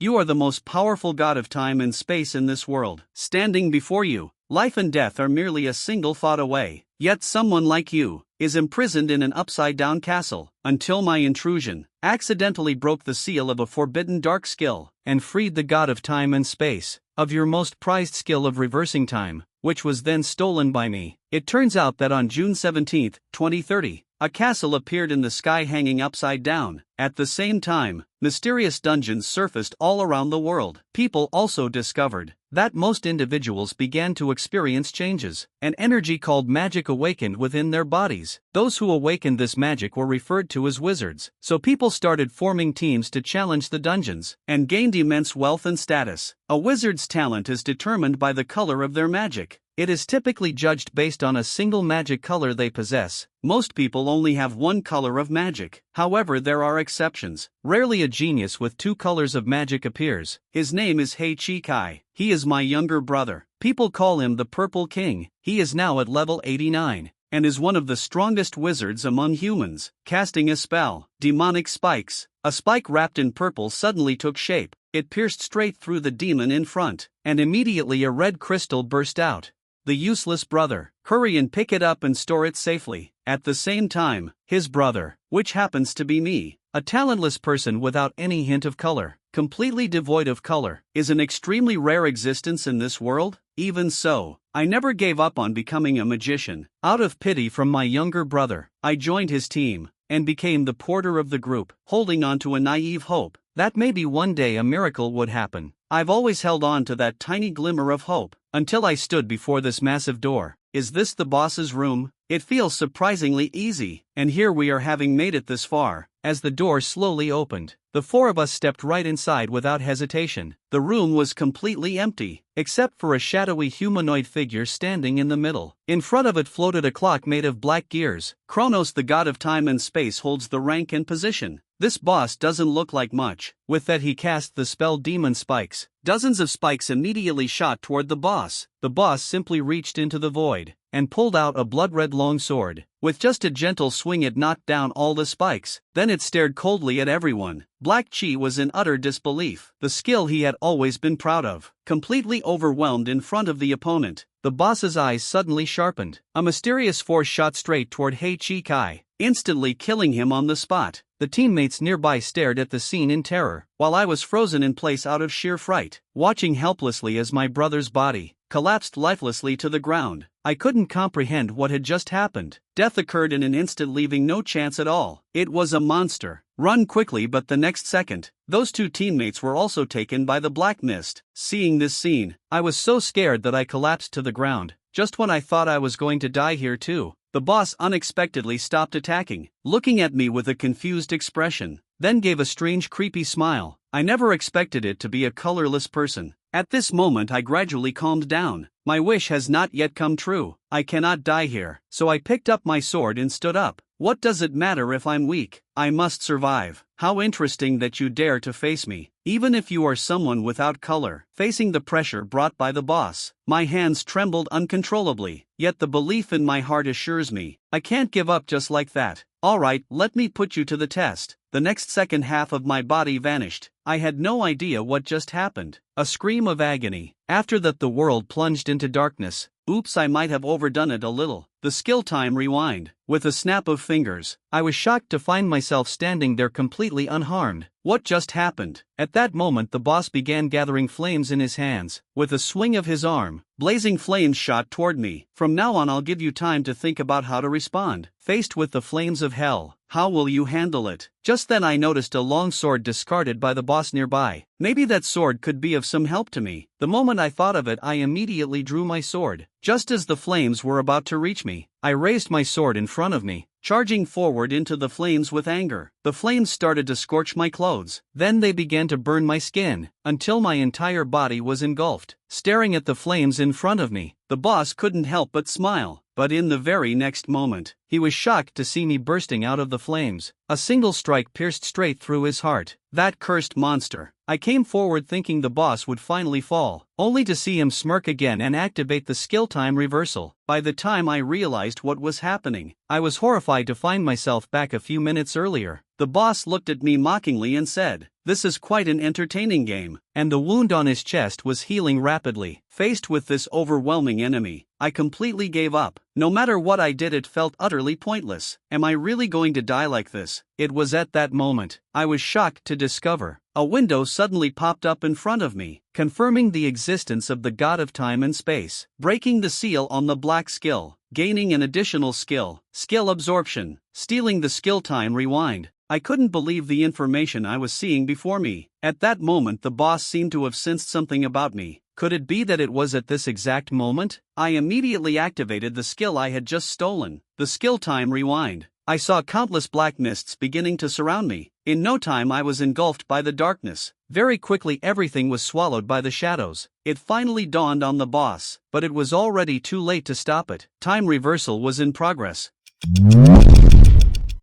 You are the most powerful god of time and space in this world. Standing before you, life and death are merely a single thought away. Yet someone like you is imprisoned in an upside-down castle, until my intrusion accidentally broke the seal of a forbidden dark skill, and freed the god of time and space of your most prized skill of reversing time, which was then stolen by me. It turns out that on June 17, 2030, a castle appeared in the sky hanging upside down. At the same time, mysterious dungeons surfaced all around the world. People also discovered that most individuals began to experience changes. An energy called magic awakened within their bodies. Those who awakened this magic were referred to as wizards. So people started forming teams to challenge the dungeons and gained immense wealth and status. A wizard's talent is determined by the color of their magic. It is typically judged based on a single magic color they possess. Most people only have one color of magic. However, there are exceptions. Rarely a genius with two colors of magic appears. His name is Kai. He is my younger brother. People call him the Purple King. He is now at level 89 and is one of the strongest wizards among humans. Casting a spell, demonic spikes. A spike wrapped in purple suddenly took shape. It pierced straight through the demon in front, and immediately a red crystal burst out. The useless brother, hurry and pick it up and store it safely. At the same time, his brother, which happens to be me, a talentless person without any hint of color, completely devoid of color, is an extremely rare existence in this world. Even so, I never gave up on becoming a magician. Out of pity from my younger brother, I joined his team and became the porter of the group, holding on to a naive hope that maybe one day a miracle would happen. I've always held on to that tiny glimmer of hope, until I stood before this massive door. Is this the boss's room? It feels surprisingly easy, and here we are, having made it this far. As the door slowly opened, the four of us stepped right inside without hesitation. The room was completely empty, except for a shadowy humanoid figure standing in the middle. In front of it floated a clock made of black gears. Kronos, the god of time and space, holds the rank and position. This boss doesn't look like much. With that, he cast the spell Demon Spikes. Dozens of spikes immediately shot toward the boss. The boss simply reached into the void and pulled out a blood-red long sword. With just a gentle swing, it knocked down all the spikes. Then it stared coldly at everyone. Black Chi was in utter disbelief. The skill he had always been proud of, completely overwhelmed in front of the opponent. The boss's eyes suddenly sharpened. A mysterious force shot straight toward Kai, instantly killing him on the spot. The teammates nearby stared at the scene in terror, while I was frozen in place out of sheer fright, watching helplessly as my brother's body collapsed lifelessly to the ground. I couldn't comprehend what had just happened. Death occurred in an instant, leaving no chance at all. It was a monster. Run quickly, but the next second, those two teammates were also taken by the black mist. Seeing this scene, I was so scared that I collapsed to the ground. Just when I thought I was going to die here too, the boss unexpectedly stopped attacking, looking at me with a confused expression, then gave a strange, creepy smile. I never expected it to be a colorless person. At this moment, I gradually calmed down. My wish has not yet come true. I cannot die here. So I picked up my sword and stood up. What does it matter if I'm weak? I must survive. How interesting that you dare to face me, even if you are someone without color. Facing the pressure brought by the boss, my hands trembled uncontrollably, yet the belief in my heart assures me I can't give up just like that. Alright, let me put you to the test. The next second, half of my body vanished. I had no idea what just happened. A scream of agony. After that, the world plunged into darkness. Oops, I might have overdone it a little. The skill time rewind. With a snap of fingers, I was shocked to find myself standing there completely unharmed. What just happened? At that moment, the boss began gathering flames in his hands. With a swing of his arm, blazing flames shot toward me. From now on, I'll give you time to think about how to respond. Faced with the flames of hell, how will you handle it? Just then I noticed a long sword discarded by the boss nearby. Maybe that sword could be of some help to me. The moment I thought of it, I immediately drew my sword. Just as the flames were about to reach me, I raised my sword in front of me, charging forward into the flames with anger. The flames started to scorch my clothes. Then they began to burn my skin, until my entire body was engulfed. Staring at the flames in front of me, the boss couldn't help but smile. But in the very next moment, he was shocked to see me bursting out of the flames. A single strike pierced straight through his heart. That cursed monster. I came forward thinking the boss would finally fall, only to see him smirk again and activate the skill time reversal. By the time I realized what was happening, I was horrified to find myself back a few minutes earlier. The The boss looked at me mockingly and said, "This is quite an entertaining game," and the wound on his chest was healing rapidly. Faced with this overwhelming enemy, I completely gave up. No matter what I did, it felt utterly pointless. Am I really going to die like this? It was at that moment I was shocked to discover a window suddenly popped up in front of me, confirming the existence of the god of time and space. Breaking the seal on the black skill, gaining an additional skill, skill absorption, stealing the skill time rewind. I couldn't believe the information I was seeing before me. At that moment, the boss seemed to have sensed something about me. Could it be that it was at this exact moment? I immediately activated the skill I had just stolen, the skill time rewind. I saw countless black mists beginning to surround me. In no time I was engulfed by the darkness. Very quickly everything was swallowed by the shadows. It finally dawned on the boss, but it was already too late to stop it. Time reversal was in progress.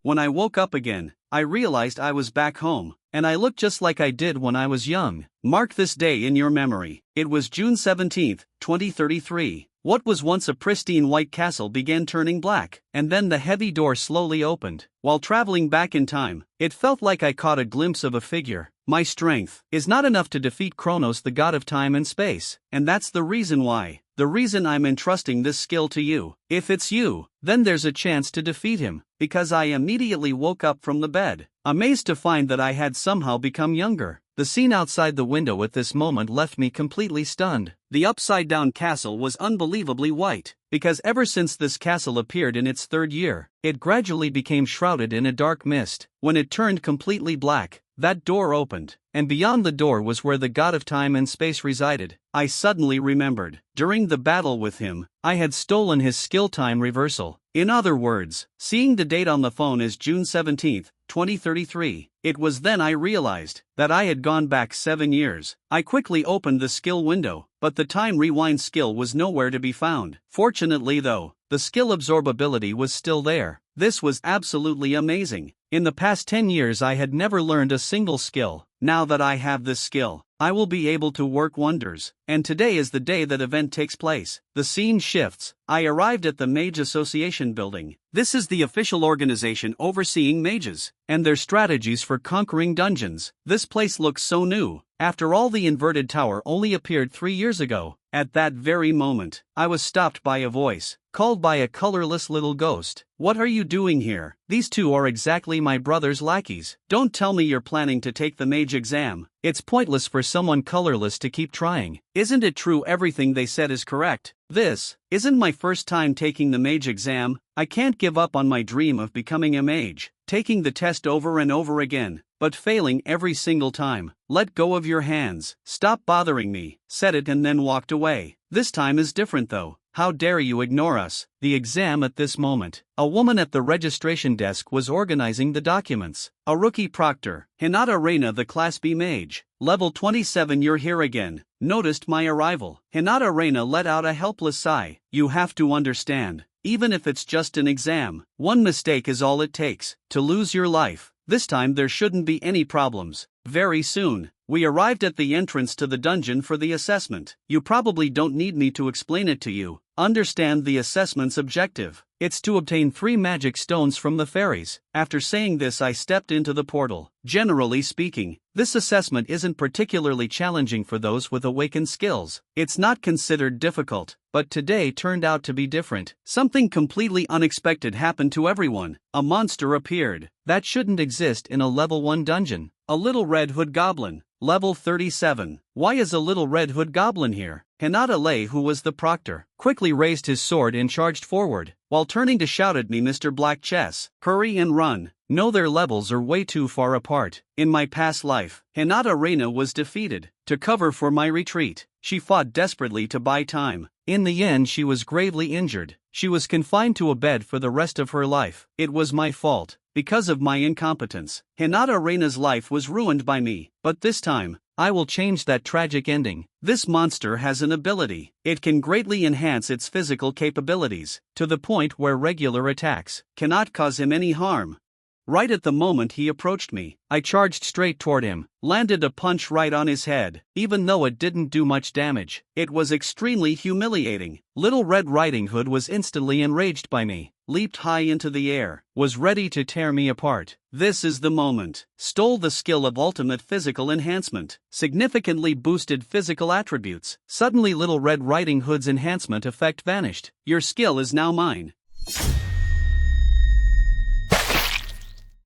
When I woke up again, I realized I was back home, and I looked just like I did when I was young. Mark this day in your memory. It was June 17, 2033. What was once a pristine white castle began turning black, and then the heavy door slowly opened. While traveling back in time, it felt like I caught a glimpse of a figure. My strength is not enough to defeat Kronos, the god of time and space, and that's the reason why. The reason I'm entrusting this skill to you. If it's you, then there's a chance to defeat him, because I immediately woke up from the bed, amazed to find that I had somehow become younger. The scene outside the window at this moment left me completely stunned. The upside-down castle was unbelievably white, because ever since this castle appeared in its third year, it gradually became shrouded in a dark mist. When it turned completely black, that door opened, and beyond the door was where the god of time and space resided. I suddenly remembered, during the battle with him, I had stolen his skill time reversal. In other words, seeing the date on the phone as June 17, 2033, it was then I realized that I had gone back 7 years. I quickly opened the skill window, but the time rewind skill was nowhere to be found. Fortunately though, the skill absorbability was still there. This was absolutely amazing. In the past 10 years I had never learned a single skill. Now that I have this skill, I will be able to work wonders. And today is the day that event takes place. The scene shifts. I arrived at the Mage Association building. This is the official organization overseeing mages and their strategies for conquering dungeons. This place looks so new. After all, the inverted tower only appeared 3 years ago. At that very moment, I was stopped by a voice, called by a colorless little ghost. "What are you doing here? These two are exactly my brother's lackeys. Don't tell me you're planning to take the mage exam. It's pointless for someone colorless to keep trying. Isn't it true everything they said is correct? This isn't my first time taking the mage exam. I can't give up on my dream of becoming a mage. Taking the test over and over again, but failing every single time. Let go of your hands. Stop bothering me," said it and then walked away. This time is different though. How dare you ignore us? The exam at this moment. A woman at the registration desk was organizing the documents. A rookie proctor, Hinata Reina, the Class B mage. Level 27, you're here again. Noticed my arrival. Hinata Reina let out a helpless sigh. You have to understand. Even if it's just an exam, one mistake is all it takes to lose your life. This time there shouldn't be any problems. Very soon, we arrived at the entrance to the dungeon for the assessment. You probably don't need me to explain it to you. Understand the assessment's objective. It's to obtain 3 magic stones from the fairies. After saying this, I stepped into the portal. Generally speaking, this assessment isn't particularly challenging for those with awakened skills. It's not considered difficult, but today turned out to be different. Something completely unexpected happened to everyone. A monster appeared that shouldn't exist in a level 1 dungeon. A little red hood goblin. Level 37. Why is a little red hood goblin here? Hinata Lei, who was the proctor, quickly raised his sword and charged forward, while turning to shout at me, "Mr. Black Chess, hurry and run. No, their levels are way too far apart. In my past life, Hinata Reina was defeated. To cover for my retreat, she fought desperately to buy time. In the end, she was gravely injured. She was confined to a bed for the rest of her life. It was my fault. Because of my incompetence, Hinata Reina's life was ruined by me. But this time, I will change that tragic ending. This monster has an ability. It can greatly enhance its physical capabilities, to the point where regular attacks cannot cause him any harm." Right at the moment he approached me, I charged straight toward him, landed a punch right on his head. Even though it didn't do much damage, it was extremely humiliating. Little Red Riding Hood was instantly enraged by me. leaped high into the air, was ready to tear me apart. This is the moment. Stole the skill of ultimate physical enhancement. Significantly boosted physical attributes. Suddenly Little Red Riding Hood's enhancement effect vanished. Your skill is now mine.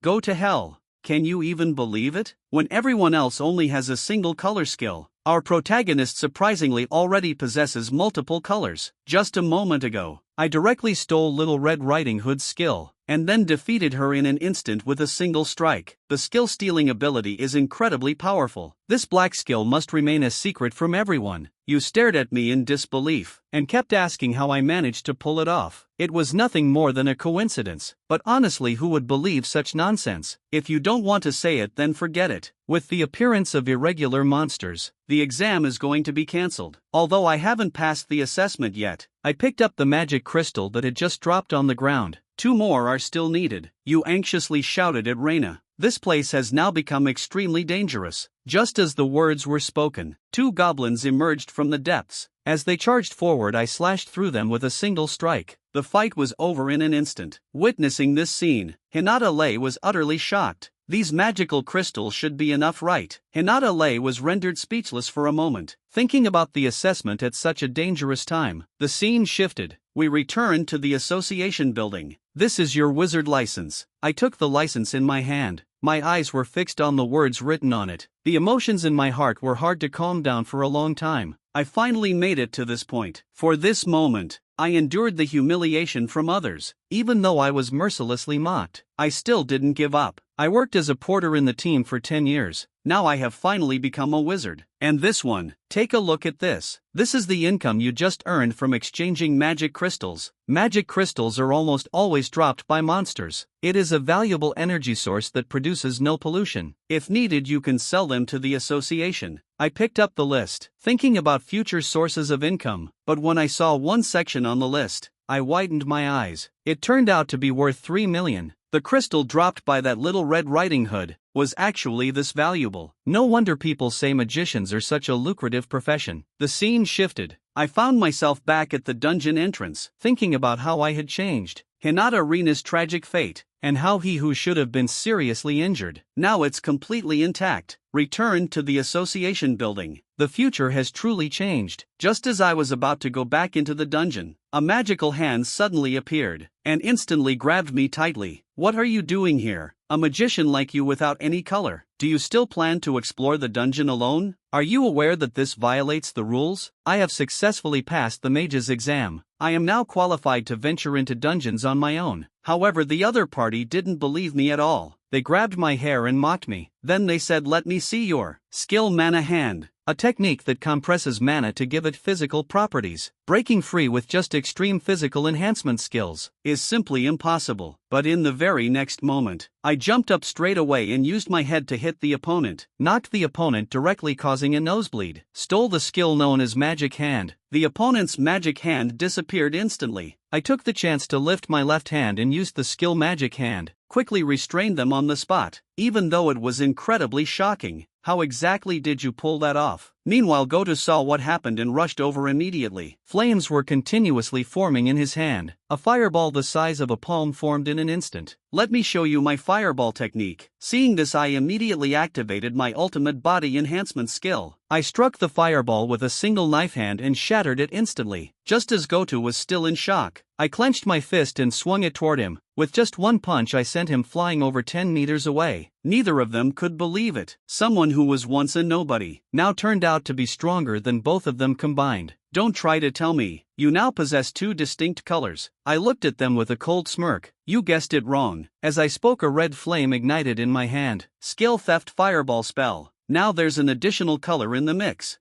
Go to hell. Can you even believe it? When everyone else only has a single color skill, our protagonist surprisingly already possesses multiple colors. Just a moment ago, I directly stole Little Red Riding Hood's skill, and then defeated her in an instant with a single strike. The skill-stealing ability is incredibly powerful. This black skill must remain a secret from everyone. You stared at me in disbelief, and kept asking how I managed to pull it off. It was nothing more than a coincidence, but honestly, who would believe such nonsense? If you don't want to say it, then forget it. With the appearance of irregular monsters, the exam is going to be cancelled. Although I haven't passed the assessment yet, I picked up the magic crystal that had just dropped on the ground. 2 more are still needed. You anxiously shouted at Reina. This place has now become extremely dangerous. Just as the words were spoken, 2 goblins emerged from the depths. As they charged forward, I slashed through them with a single strike. The fight was over in an instant. Witnessing this scene, Hinata Lei was utterly shocked. These magical crystals should be enough, right? Hinata Lei was rendered speechless for a moment, thinking about the assessment at such a dangerous time. The scene shifted. We returned to the association building. This is your wizard license. I took the license in my hand. My eyes were fixed on the words written on it. The emotions in my heart were hard to calm down for a long time. I finally made it to this point. For this moment, I endured the humiliation from others. Even though I was mercilessly mocked, I still didn't give up. I worked as a porter in the team for 10 years. Now I have finally become a wizard. And this one, take a look at this. This is the income you just earned from exchanging magic crystals. Magic crystals are almost always dropped by monsters. It is a valuable energy source that produces no pollution. If needed, you can sell them to the association. I picked up the list, thinking about future sources of income, but when I saw one section on the list, I widened my eyes. It turned out to be worth 3 million. The crystal dropped by that Little Red Riding Hood was actually this valuable. No wonder people say magicians are such a lucrative profession. The scene shifted. I found myself back at the dungeon entrance, thinking about how I had changed. Hinata Reina's tragic fate, and how he who should have been seriously injured, now it's completely intact, returned to the association building. The future has truly changed. Just as I was about to go back into the dungeon, a magical hand suddenly appeared, and instantly grabbed me tightly. What are you doing here? A magician like you without any color. Do you still plan to explore the dungeon alone? Are you aware that this violates the rules? I have successfully passed the mage's exam. I am now qualified to venture into dungeons on my own. However, the other party didn't believe me at all. They grabbed my hair and mocked me. Then they said, "Let me see your skill mana hand." A technique that compresses mana to give it physical properties. Breaking free with just extreme physical enhancement skills is simply impossible. But in the very next moment, I jumped up straight away and used my head to hit the opponent. Knocked the opponent directly, causing a nosebleed. Stole the skill known as Magic Hand. The opponent's magic hand disappeared instantly. I took the chance to lift my left hand and used the skill Magic Hand. Quickly restrained them on the spot. Even though it was incredibly shocking. How exactly did you pull that off? Meanwhile, Goto saw what happened and rushed over immediately. Flames were continuously forming in his hand. A fireball the size of a palm formed in an instant. Let me show you my fireball technique. Seeing this, I immediately activated my ultimate body enhancement skill. I struck the fireball with a single knife hand and shattered it instantly. Just as Goto was still in shock, I clenched my fist and swung it toward him. With just one punch, I sent him flying over 10 meters away. Neither of them could believe it. Someone who was once a nobody now turned out to be stronger than both of them combined. Don't try to tell me you now possess 2 distinct colors. I looked at them with a cold smirk. You guessed it wrong. As I spoke, a red flame ignited in my hand. Skill Theft Fireball spell. Now there's an additional color in the mix.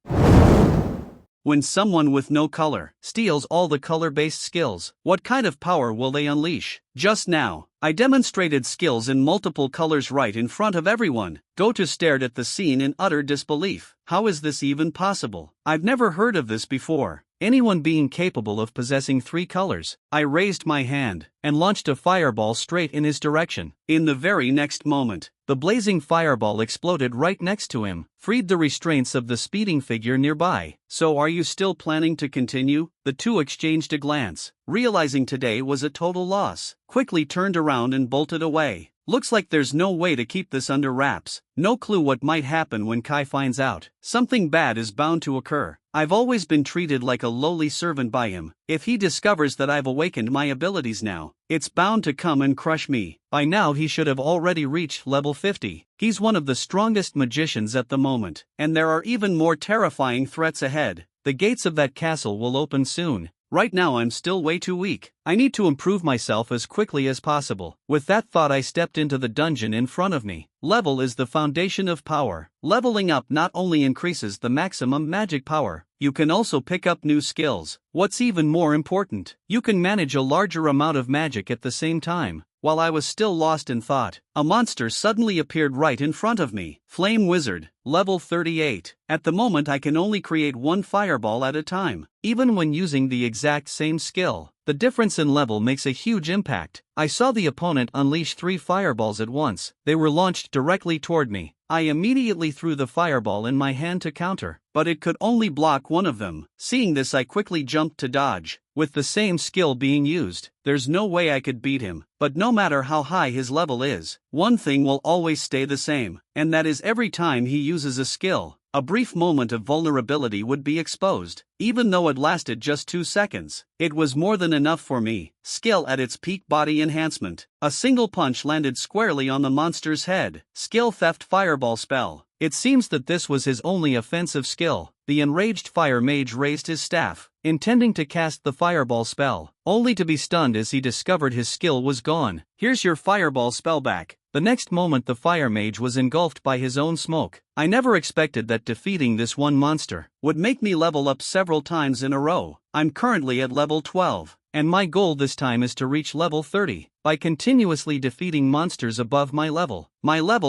When someone with no color steals all the color-based skills, what kind of power will they unleash? Just now, I demonstrated skills in multiple colors right in front of everyone. Goto stared at the scene in utter disbelief. How is this even possible? I've never heard of this before. Anyone being capable of possessing 3 colors. I raised my hand and launched a fireball straight in his direction. In the very next moment, the blazing fireball exploded right next to him. freed the restraints of the speeding figure nearby. So are you still planning to continue? The two exchanged a glance, realizing today was a total loss, quickly turned around and bolted away. Looks like there's no way to keep this under wraps. No clue what might happen when Kai finds out. Something bad is bound to occur. I've always been treated like a lowly servant by him. If he discovers that I've awakened my abilities now, it's bound to come and crush me. By now he should have already reached level 50. He's one of the strongest magicians at the moment, and there are even more terrifying threats ahead. The gates of that castle will open soon. Right now I'm still way too weak. I need to improve myself as quickly as possible. With that thought I stepped into the dungeon in front of me. Level is the foundation of power. Leveling up not only increases the maximum magic power, you can also pick up new skills. What's even more important, you can manage a larger amount of magic at the same time. While I was still lost in thought, a monster suddenly appeared right in front of me. Flame Wizard, level 38. At the moment I can only create one fireball at a time. Even when using the exact same skill, the difference in level makes a huge impact. I saw the opponent unleash 3 fireballs at once. They were launched directly toward me. I immediately threw the fireball in my hand to counter, but it could only block one of them. Seeing this I quickly jumped to dodge. With the same skill being used, there's no way I could beat him. But no matter how high his level is, one thing will always stay the same, and that is every time he uses a skill, a brief moment of vulnerability would be exposed. Even though it lasted just 2 seconds, it was more than enough for me. Skill at its peak, body enhancement. A single punch landed squarely on the monster's head. Skill theft, fireball spell. It seems that this was his only offensive skill. The enraged fire mage raised his staff, intending to cast the fireball spell, only to be stunned as he discovered his skill was gone. Here's your fireball spell back. The next moment the fire mage was engulfed by his own smoke. I never expected that defeating this one monster would make me level up several times in a row. I'm currently at level 12, and my goal this time is to reach level 30. By continuously defeating monsters above my level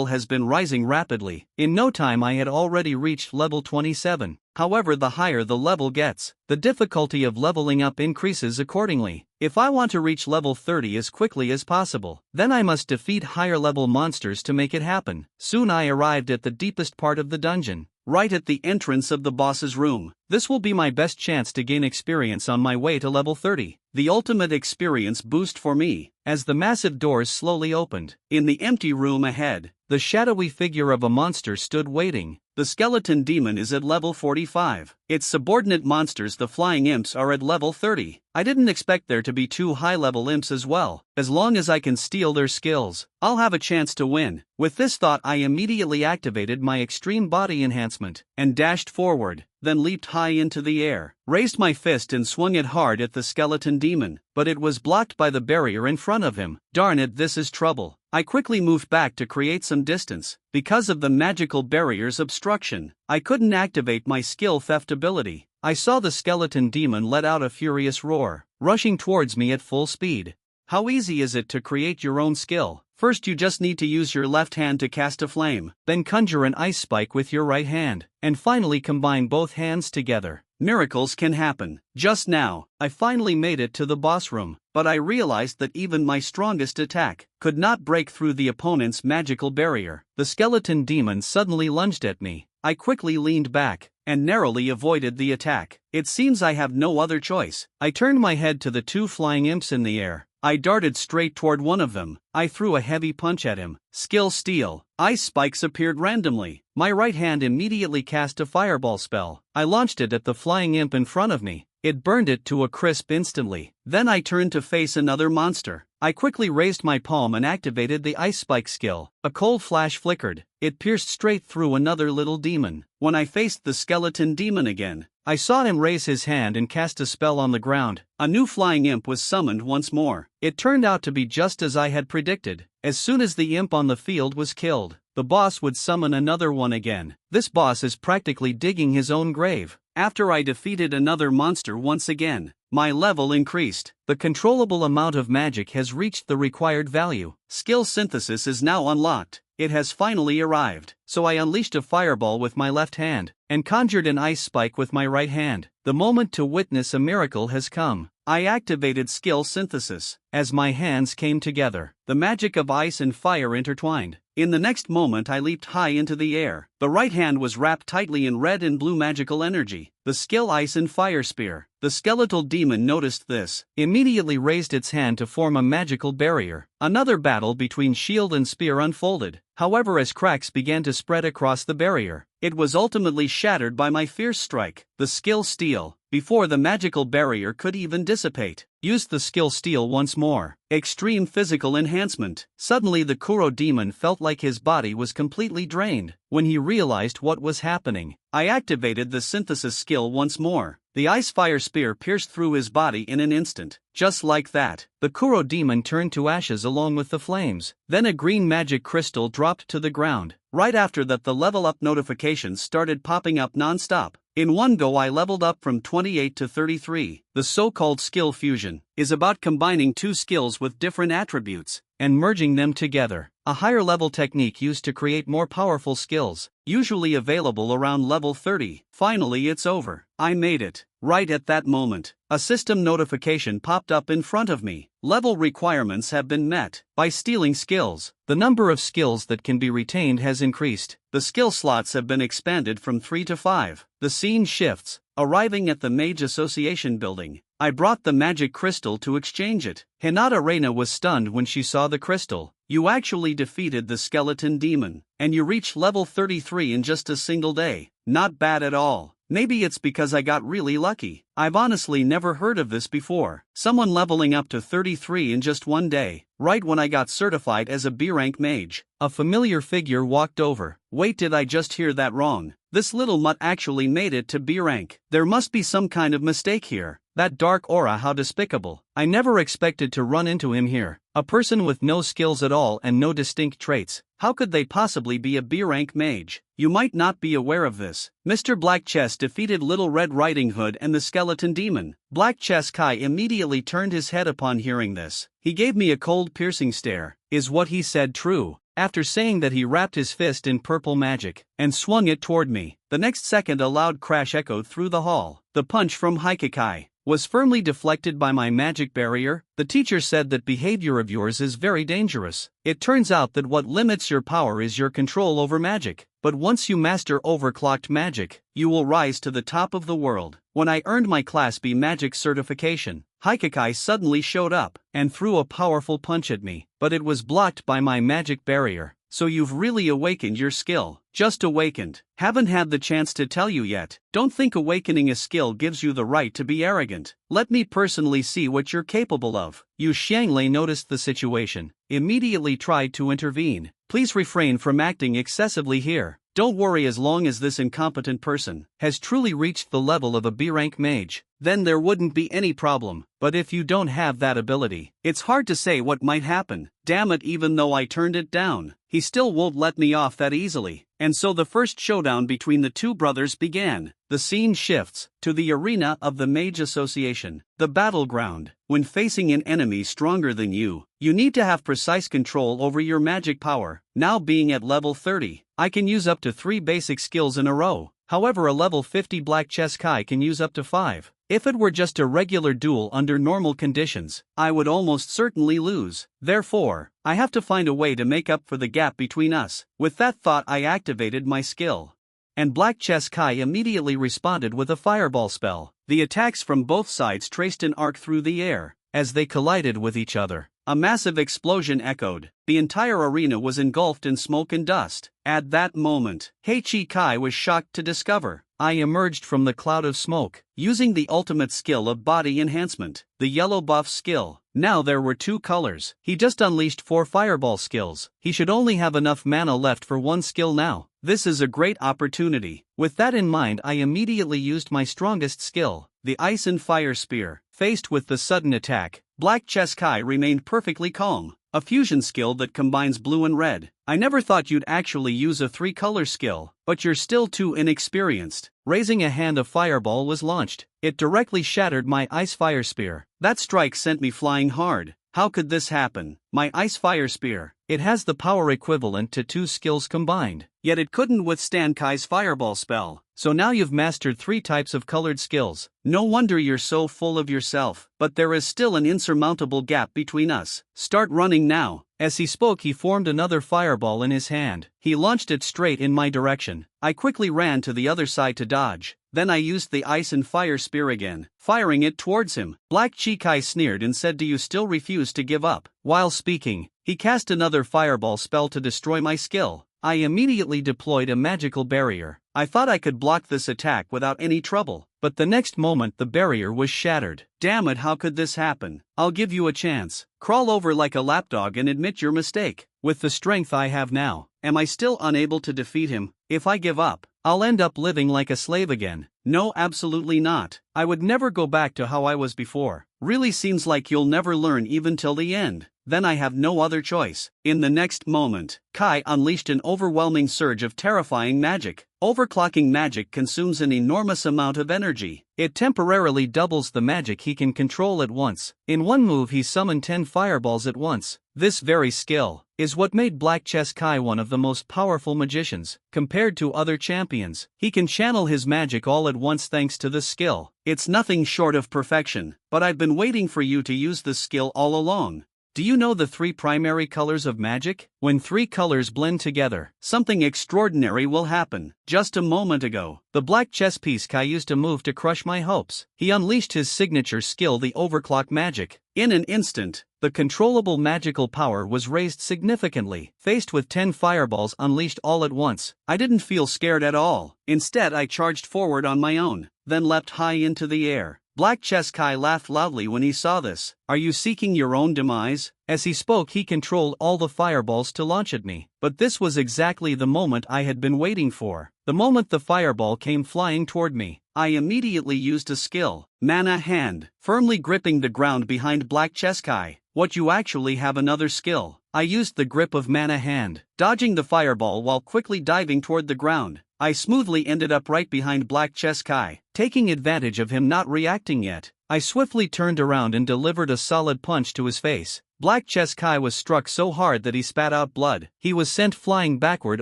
has been rising rapidly. In no time I had already reached level 27. However, the higher the level gets, the difficulty of leveling up increases accordingly. If I want to reach level 30 as quickly as possible, then I must defeat higher level monsters to make it happen. Soon I arrived at the deepest part of the dungeon, right at the entrance of the boss's room. This will be my best chance to gain experience on my way to level 30. The ultimate experience boost for me, as the massive doors slowly opened. In the empty room ahead, the shadowy figure of a monster stood waiting. The skeleton demon is at level 45. Its subordinate monsters, the flying imps, are at level 30. I didn't expect there to be 2 high-level imps as well. As long as I can steal their skills, I'll have a chance to win. With this thought I immediately activated my extreme body enhancement, and dashed forward, then leaped high into the air, raised my fist and swung it hard at the skeleton demon, but it was blocked by the barrier in front of him. Darn it, this is trouble. I quickly moved back to create some distance. Because of the magical barrier's obstruction, I couldn't activate my skill theft ability. I saw the skeleton demon let out a furious roar, rushing towards me at full speed. How easy is it to create your own skill? First you just need to use your left hand to cast a flame, then conjure an ice spike with your right hand, and finally combine both hands together. Miracles can happen. Just now, I finally made it to the boss room, but I realized that even my strongest attack could not break through the opponent's magical barrier. The skeleton demon suddenly lunged at me. I quickly leaned back and narrowly avoided the attack. It seems I have no other choice. I turned my head to the 2 flying imps in the air. I darted straight toward one of them. I threw a heavy punch at him. Skill steal. Ice spikes appeared randomly. My right hand immediately cast a fireball spell. I launched it at the flying imp in front of me. It burned it to a crisp instantly. Then I turned to face another monster. I quickly raised my palm and activated the ice spike skill. A cold flash flickered. It pierced straight through another little demon. When I faced the skeleton demon again, I saw him raise his hand and cast a spell on the ground. A new flying imp was summoned once more. It turned out to be just as I had predicted. As soon as the imp on the field was killed, the boss would summon another one again. This boss is practically digging his own grave. After I defeated another monster once again, my level increased. The controllable amount of magic has reached the required value. Skill synthesis is now unlocked. It has finally arrived. So I unleashed a fireball with my left hand, and conjured an ice spike with my right hand. The moment to witness a miracle has come. I activated skill synthesis. As my hands came together, the magic of ice and fire intertwined. In the next moment I leaped high into the air. The right hand was wrapped tightly in red and blue magical energy. The skill Ice and Fire Spear. The skeletal demon noticed this, immediately raised its hand to form a magical barrier. Another battle between shield and spear unfolded. However, as cracks began to spread across the barrier, it was ultimately shattered by my fierce strike. The skill Steel, before the magical barrier could even dissipate, used the skill Steel once more. Extreme physical enhancement. Suddenly the Kuro demon felt like his body was completely drained. When he realized what was happening, I activated the synthesis skill once more. The Ice Fire Spear pierced through his body in an instant. Just like that, the Kuro demon turned to ashes along with the flames. Then a green magic crystal dropped to the ground. Right after that, the level up notifications started popping up non-stop. In one go I leveled up from 28 to 33. The so-called skill fusion is about combining two skills with different attributes and merging them together. A higher level technique used to create more powerful skills, usually available around level 30. Finally, it's over. I made it. Right at that moment, a system notification popped up in front of me. Level requirements have been met. By stealing skills, the number of skills that can be retained has increased. The skill slots have been expanded from 3 to 5. The scene shifts. Arriving at the Mage Association building, I brought the magic crystal to exchange it. Hinata Reina was stunned when she saw the crystal. You actually defeated the skeleton demon, and you reached level 33 in just a single day. Not bad at all. Maybe it's because I got really lucky. I've honestly never heard of this before. Someone leveling up to 33 in just one day, right when I got certified as a B-rank mage. A familiar figure walked over. Wait, did I just hear that wrong? This little mutt actually made it to B-rank. There must be some kind of mistake here. That dark aura, how despicable. I never expected to run into him here. A person with no skills at all and no distinct traits. How could they possibly be a B-rank mage? You might not be aware of this. Mr. Black Chess defeated Little Red Riding Hood and the skeleton demon. Black Chess Kai immediately turned his head upon hearing this. He gave me a cold, piercing stare. Is what he said true? After saying that, he wrapped his fist in purple magic and swung it toward me. The next second a loud crash echoed through the hall. The punch from Haikakai was firmly deflected by my magic barrier. The teacher said that behavior of yours is very dangerous. It turns out that what limits your power is your control over magic. But once you master overclocked magic, you will rise to the top of the world. When I earned my Class B magic certification, Haikakai suddenly showed up and threw a powerful punch at me, but it was blocked by my magic barrier. So you've really awakened your skill. Just awakened. Haven't had the chance to tell you yet. Don't think awakening a skill gives you the right to be arrogant. Let me personally see what you're capable of. Yu Xianglei noticed the situation, immediately tried to intervene. Please refrain from acting excessively here. Don't worry, as long as this incompetent person has truly reached the level of a B-rank mage, then there wouldn't be any problem. But if you don't have that ability, it's hard to say what might happen. Damn it, even though I turned it down, he still won't let me off that easily. And so the first showdown between the two brothers began. The scene shifts to the arena of the Mage Association, the battleground. When facing an enemy stronger than you need to have precise control over your magic power. Now, being at level 30, I can use up to 3 basic skills in a row. However, a level 50 Black Chess Kai can use up to 5. If it were just a regular duel under normal conditions, I would almost certainly lose. Therefore, I have to find a way to make up for the gap between us. With that thought, I activated my skill. And Black Chess Kai immediately responded with a fireball spell. The attacks from both sides traced an arc through the air. As they collided with each other, a massive explosion echoed. The entire arena was engulfed in smoke and dust. At that moment, Heichi Kai was shocked to discover I emerged from the cloud of smoke, using the ultimate skill of body enhancement, the yellow buff skill. Now there were 2 colors. He just unleashed 4 fireball skills. He should only have enough mana left for 1 skill now. This is a great opportunity. With that in mind, I immediately used my strongest skill, the Ice and Fire Spear. Faced with the sudden attack, Black Chess Kai remained perfectly calm. A fusion skill that combines blue and red. I never thought you'd actually use a 3-color skill, but you're still too inexperienced. Raising a hand, a fireball was launched. It directly shattered my Ice Fire Spear. That strike sent me flying hard. How could this happen? My Ice Fire Spear. It has the power equivalent to 2 skills combined. Yet it couldn't withstand Kai's fireball spell. So now you've mastered 3 types of colored skills. No wonder you're so full of yourself. But there is still an insurmountable gap between us. Start running now. As he spoke, he formed another fireball in his hand. He launched it straight in my direction. I quickly ran to the other side to dodge. Then I used the ice and fire spear again, firing it towards him. Black Chikai sneered and said, "Do you still refuse to give up?" While speaking, he cast another fireball spell to destroy my skill. I immediately deployed a magical barrier. I thought I could block this attack without any trouble, but the next moment the barrier was shattered. Damn it, how could this happen? I'll give you a chance. Crawl over like a lapdog and admit your mistake. With the strength I have now, am I still unable to defeat him? If I give up, I'll end up living like a slave again. No, absolutely not. I would never go back to how I was before. Really seems like you'll never learn even till the end. Then I have no other choice. In the next moment, Kai unleashed an overwhelming surge of terrifying magic. Overclocking magic consumes an enormous amount of energy. It temporarily doubles the magic he can control at once. In one move he summoned 10 fireballs at once. This very skill is what made Black Chess Kai one of the most powerful magicians. Compared to other champions, he can channel his magic all at once thanks to this skill. It's nothing short of perfection, but I've been waiting for you to use this skill all along. Do you know the 3 primary colors of magic? When 3 colors blend together, something extraordinary will happen. Just a moment ago, the black chess piece Kai used to move to crush my hopes. He unleashed his signature skill, the overclock magic. In an instant, the controllable magical power was raised significantly. Faced with 10 fireballs unleashed all at once, I didn't feel scared at all. Instead, I charged forward on my own, then leapt high into the air. Black Chess Kai laughed loudly when he saw this. "Are you seeking your own demise?" As he spoke, he controlled all the fireballs to launch at me. But this was exactly the moment I had been waiting for. The moment the fireball came flying toward me, I immediately used a skill, Mana Hand, firmly gripping the ground behind Black Chess Kai. "What, you actually have another skill?" I used the grip of Mana Hand, dodging the fireball while quickly diving toward the ground. I smoothly ended up right behind Black Chess Kai. Taking advantage of him not reacting yet, I swiftly turned around and delivered a solid punch to his face. Black Chess Kai was struck so hard that he spat out blood. He was sent flying backward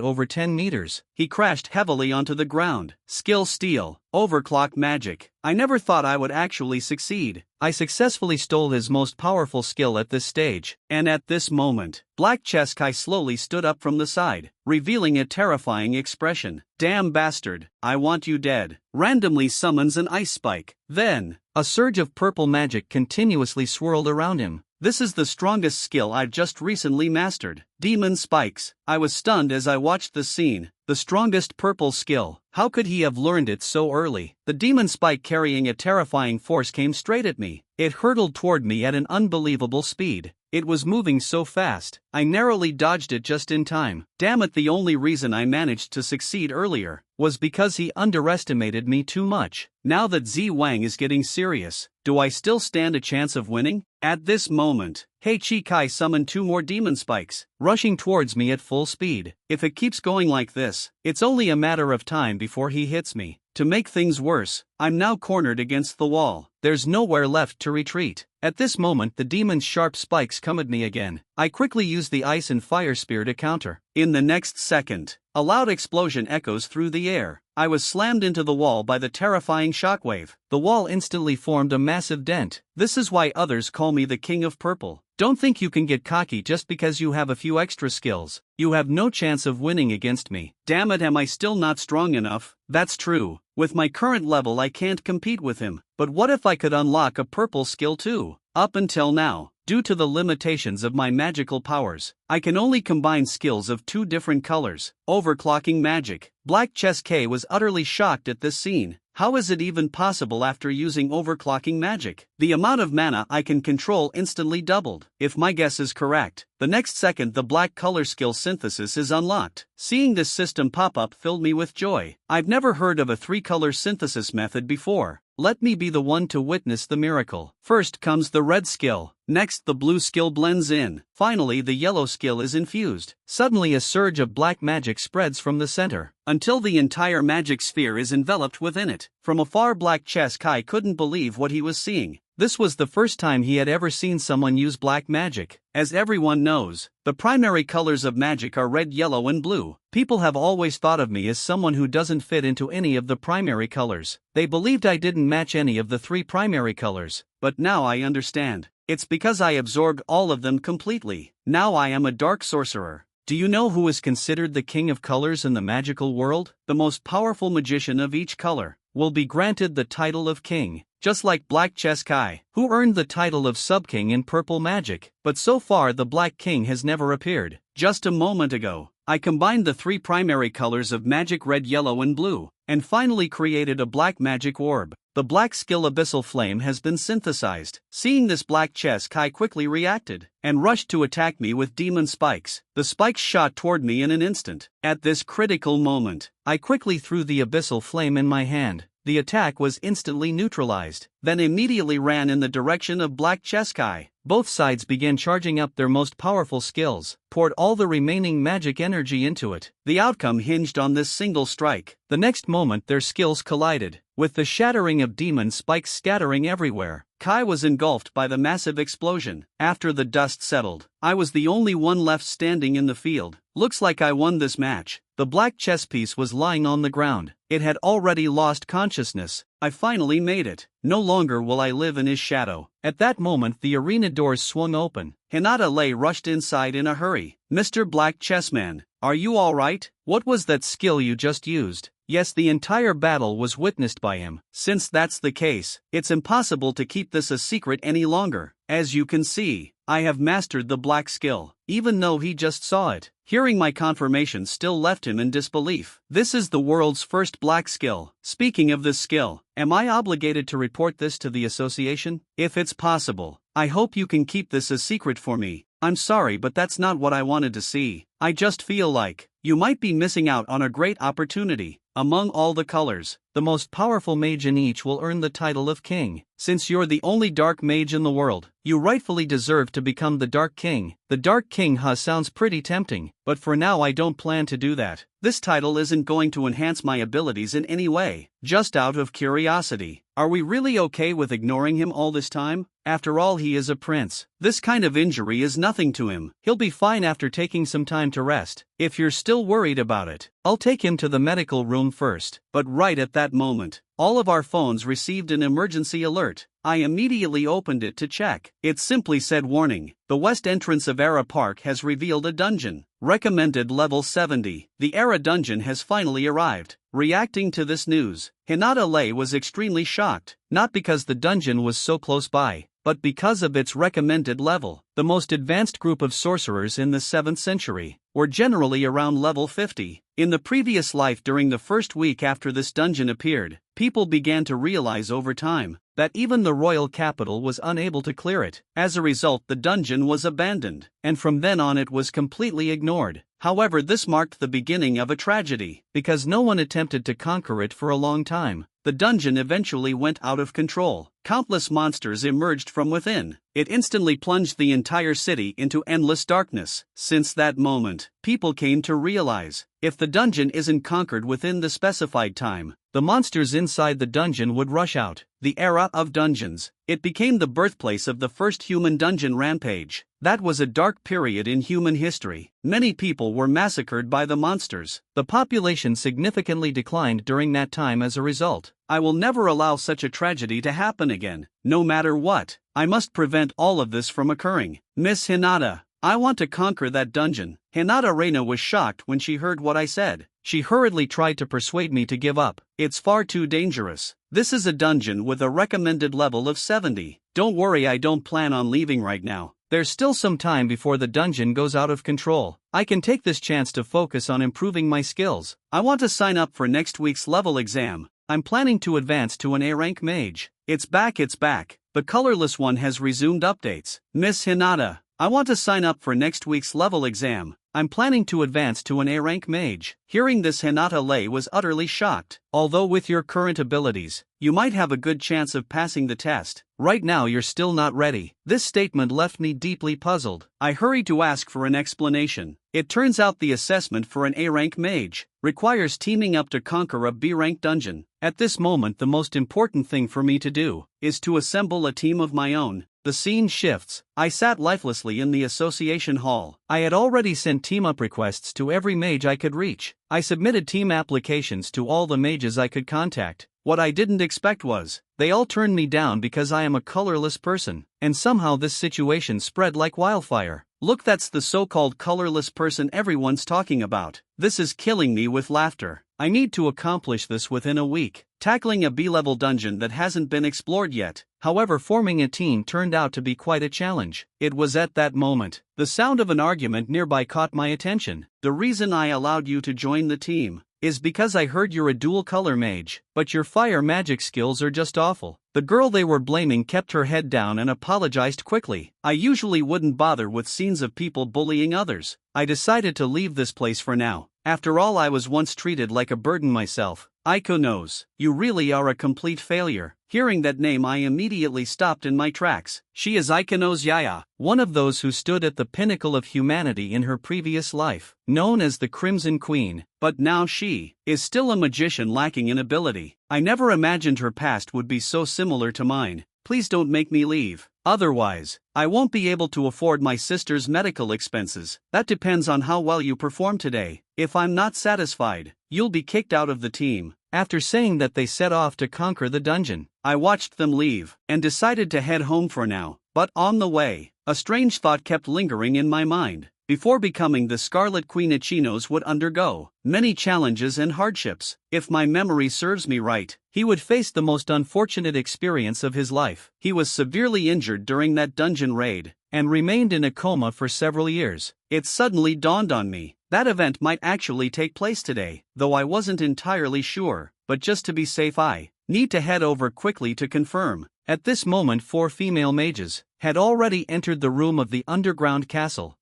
over 10 meters. He crashed heavily onto the ground. Skill Steal, Overclock Magic. I never thought I would actually succeed. I successfully stole his most powerful skill at this stage. And at this moment, Black Chess Kai slowly stood up from the side, revealing a terrifying expression. "Damn bastard, I want you dead." Randomly summons an ice spike. Then, a surge of purple magic continuously swirled around him. This is the strongest skill I've just recently mastered. Demon Spikes. I was stunned as I watched the scene. The strongest purple skill. How could he have learned it so early? The demon spike, carrying a terrifying force, came straight at me. It hurtled toward me at an unbelievable speed. It was moving so fast, I narrowly dodged it just in time. Damn it, the only reason I managed to succeed earlier was because he underestimated me too much. Now that Z Wang is getting serious, do I still stand a chance of winning? At this moment, Hei Chikai summoned 2 more demon spikes, rushing towards me at full speed. If it keeps going like this, it's only a matter of time before he hits me. To make things worse, I'm now cornered against the wall. There's nowhere left to retreat. At this moment, the demon's sharp spikes come at me again. I quickly use the ice and fire spear to counter. In the next second, a loud explosion echoes through the air. I was slammed into the wall by the terrifying shockwave. The wall instantly formed a massive dent. This is why others call me the King of Purple. Don't think you can get cocky just because you have a few extra skills. You have no chance of winning against me. Damn it, am I still not strong enough? That's true. With my current level I can't compete with him. But what if I could unlock a purple skill too? Up until now, due to the limitations of my magical powers, I can only combine skills of 2 different colors. Overclocking magic. Black Chess K was utterly shocked at this scene. How is it even possible after using overclocking magic? The amount of mana I can control instantly doubled. If my guess is correct, the next second the black color skill synthesis is unlocked. Seeing this system pop up filled me with joy. I've never heard of a 3-color synthesis method before. Let me be the one to witness the miracle. First comes the red skill. Next, the blue skill blends in. Finally, the yellow skill is infused. Suddenly, a surge of black magic spreads from the center, until the entire magic sphere is enveloped within it. From afar, Black Chess Kai couldn't believe what he was seeing. This was the first time he had ever seen someone use black magic. As everyone knows, the primary colors of magic are red, yellow, and blue. People have always thought of me as someone who doesn't fit into any of the primary colors. They believed I didn't match any of the 3 primary colors, but now I understand. It's because I absorbed all of them completely. Now I am a dark sorcerer. Do you know who is considered the king of colors in the magical world? The most powerful magician of each color will be granted the title of king, just like Black Chess Kai, who earned the title of sub-king in purple magic. But so far the Black King has never appeared. Just a moment ago, I combined the 3 primary colors of magic, red, yellow, and blue, and finally created a black magic orb. The black skill Abyssal Flame has been synthesized. Seeing this, Black Chess Kai quickly reacted and rushed to attack me with demon spikes. The spikes shot toward me in an instant. At this critical moment, I quickly threw the Abyssal Flame in my hand. The attack was instantly neutralized, then immediately ran in the direction of Black Chess Kai. Both sides began charging up their most powerful skills, poured all the remaining magic energy into it. The outcome hinged on this single strike. The next moment their skills collided, with the shattering of demon spikes scattering everywhere. Kai was engulfed by the massive explosion. After the dust settled, I was the only one left standing in the field. Looks like I won this match. The black chess piece was lying on the ground. It had already lost consciousness. I finally made it. No longer will I live in his shadow. At that moment the arena doors swung open. Hinata Lei rushed inside in a hurry. Mr. Black Chessman, are you alright? What was that skill you just used? Yes, the entire battle was witnessed by him. Since that's the case, it's impossible to keep this a secret any longer. As you can see, I have mastered the black skill, even though he just saw it. Hearing my confirmation still left him in disbelief. This is the world's first black skill. Speaking of this skill, am I obligated to report this to the association? If it's possible, I hope you can keep this a secret for me. I'm sorry, but that's not what I wanted to see. I just feel like you might be missing out on a great opportunity. Among all the colors, the most powerful mage in each will earn the title of king. Since you're the only dark mage in the world, you rightfully deserve to become the Dark King. The Dark King sounds pretty tempting, but for now I don't plan to do that. This title isn't going to enhance my abilities in any way. Just out of curiosity, are we really okay with ignoring him all this time? After all, he is a prince. This kind of injury is nothing to him. He'll be fine after taking some time to rest. If you're still worried about it, I'll take him to the medical room first. But right at that moment, all of our phones received an emergency alert. I immediately opened it to check. It simply said, warning, the west entrance of Era Park has revealed a dungeon. Recommended level 70. The Era dungeon has finally arrived. Reacting to this news, Hinata Lei was extremely shocked, not because the dungeon was so close by, but because of its recommended level. The most advanced group of sorcerers in the 7th century were generally around level 50. In the previous life, during the first week after this dungeon appeared, people began to realize over time that even the royal capital was unable to clear it. As a result, the dungeon was abandoned, and from then on it was completely ignored. However, this marked the beginning of a tragedy, because no one attempted to conquer it for a long time. The dungeon eventually went out of control. Countless monsters emerged from within. It instantly plunged the entire city into endless darkness. Since that moment, people came to realize, if the dungeon isn't conquered within the specified time, the monsters inside the dungeon would rush out. The era of dungeons. It became the birthplace of the first human dungeon rampage. That was a dark period in human history. Many people were massacred by the monsters. The population significantly declined during that time as a result. I will never allow such a tragedy to happen again. No matter what, I must prevent all of this from occurring. Miss Hinata, I want to conquer that dungeon. Hinata Reina was shocked when she heard what I said. She hurriedly tried to persuade me to give up. It's far too dangerous. This is a dungeon with a recommended level of 70. Don't worry, I don't plan on leaving right now. There's still some time before the dungeon goes out of control. I can take this chance to focus on improving my skills. I want to sign up for next week's level exam. I'm planning to advance to an A rank mage. It's back. The colorless one has resumed updates. Miss Hinata, I want to sign up for next week's level exam. I'm planning to advance to an A-rank mage. Hearing this, Hinata Lei was utterly shocked. Although with your current abilities, you might have a good chance of passing the test, right now you're still not ready. This statement left me deeply puzzled. I hurried to ask for an explanation. It turns out the assessment for an A-rank mage requires teaming up to conquer a B-rank dungeon. At this moment, the most important thing for me to do is to assemble a team of my own. The scene shifts. I sat lifelessly in the association hall. I had already sent team-up requests to every mage I could reach. I submitted team applications to all the mages I could contact. What I didn't expect was, they all turned me down because I am a colorless person, and somehow this situation spread like wildfire. Look, that's the so-called colorless person everyone's talking about. This is killing me with laughter. I need to accomplish this within a week. Tackling a B-level dungeon that hasn't been explored yet. However, forming a team turned out to be quite a challenge. It was at that moment, the sound of an argument nearby caught my attention. The reason I allowed you to join the team is because I heard you're a dual-color mage, but your fire magic skills are just awful. The girl they were blaming kept her head down and apologized quickly. I usually wouldn't bother with scenes of people bullying others. I decided to leave this place for now. After all, I was once treated like a burden myself. Aiko knows. You really are a complete failure. Hearing that name, I immediately stopped in my tracks. She is Aikono's Yaya, one of those who stood at the pinnacle of humanity in her previous life, known as the Crimson Queen, but now she is still a magician lacking in ability. I never imagined her past would be so similar to mine. Please don't make me leave. Otherwise, I won't be able to afford my sister's medical expenses. That depends on how well you perform today. If I'm not satisfied, you'll be kicked out of the team. After saying that, they set off to conquer the dungeon. I watched them leave and decided to head home for now. But on the way, a strange thought kept lingering in my mind. Before becoming the Scarlet Queen, Ichinos would undergo many challenges and hardships. If my memory serves me right, he would face the most unfortunate experience of his life. He was severely injured during that dungeon raid and remained in a coma for several years. It suddenly dawned on me that event might actually take place today, though I wasn't entirely sure. But just to be safe, I need to head over quickly to confirm. At this moment, 4 female mages had already entered the room of the underground castle.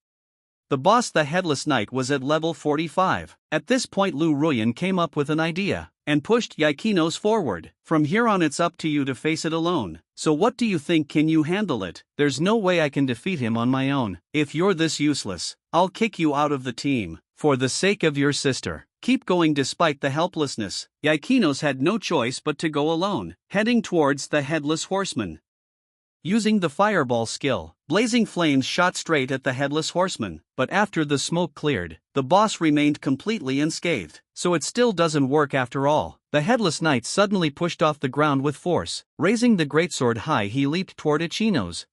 The boss, the Headless Knight, was at level 45. At this point, Lu Ruyan came up with an idea and pushed Yakinos forward. From here on, it's up to you to face it alone. So what do you think? Can you handle it? There's no way I can defeat him on my own. If you're this useless, I'll kick you out of the team. For the sake of your sister, keep going despite the helplessness. Yakinos had no choice but to go alone, heading towards the Headless Horseman. Using the fireball skill, blazing flames shot straight at the Headless Horseman, but after the smoke cleared, the boss remained completely unscathed. So it still doesn't work after all. The Headless Knight suddenly pushed off the ground with force. Raising the greatsword high, he leaped toward Ichinos.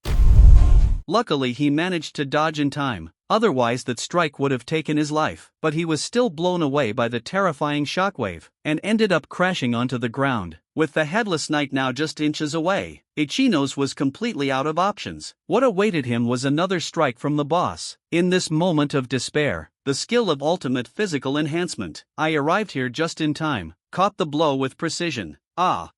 Luckily, he managed to dodge in time. Otherwise, that strike would have taken his life. But he was still blown away by the terrifying shockwave and ended up crashing onto the ground. With the Headless Knight now just inches away, Ichinos was completely out of options. What awaited him was another strike from the boss. In this moment of despair, the skill of ultimate physical enhancement, I arrived here just in time, caught the blow with precision. Ah!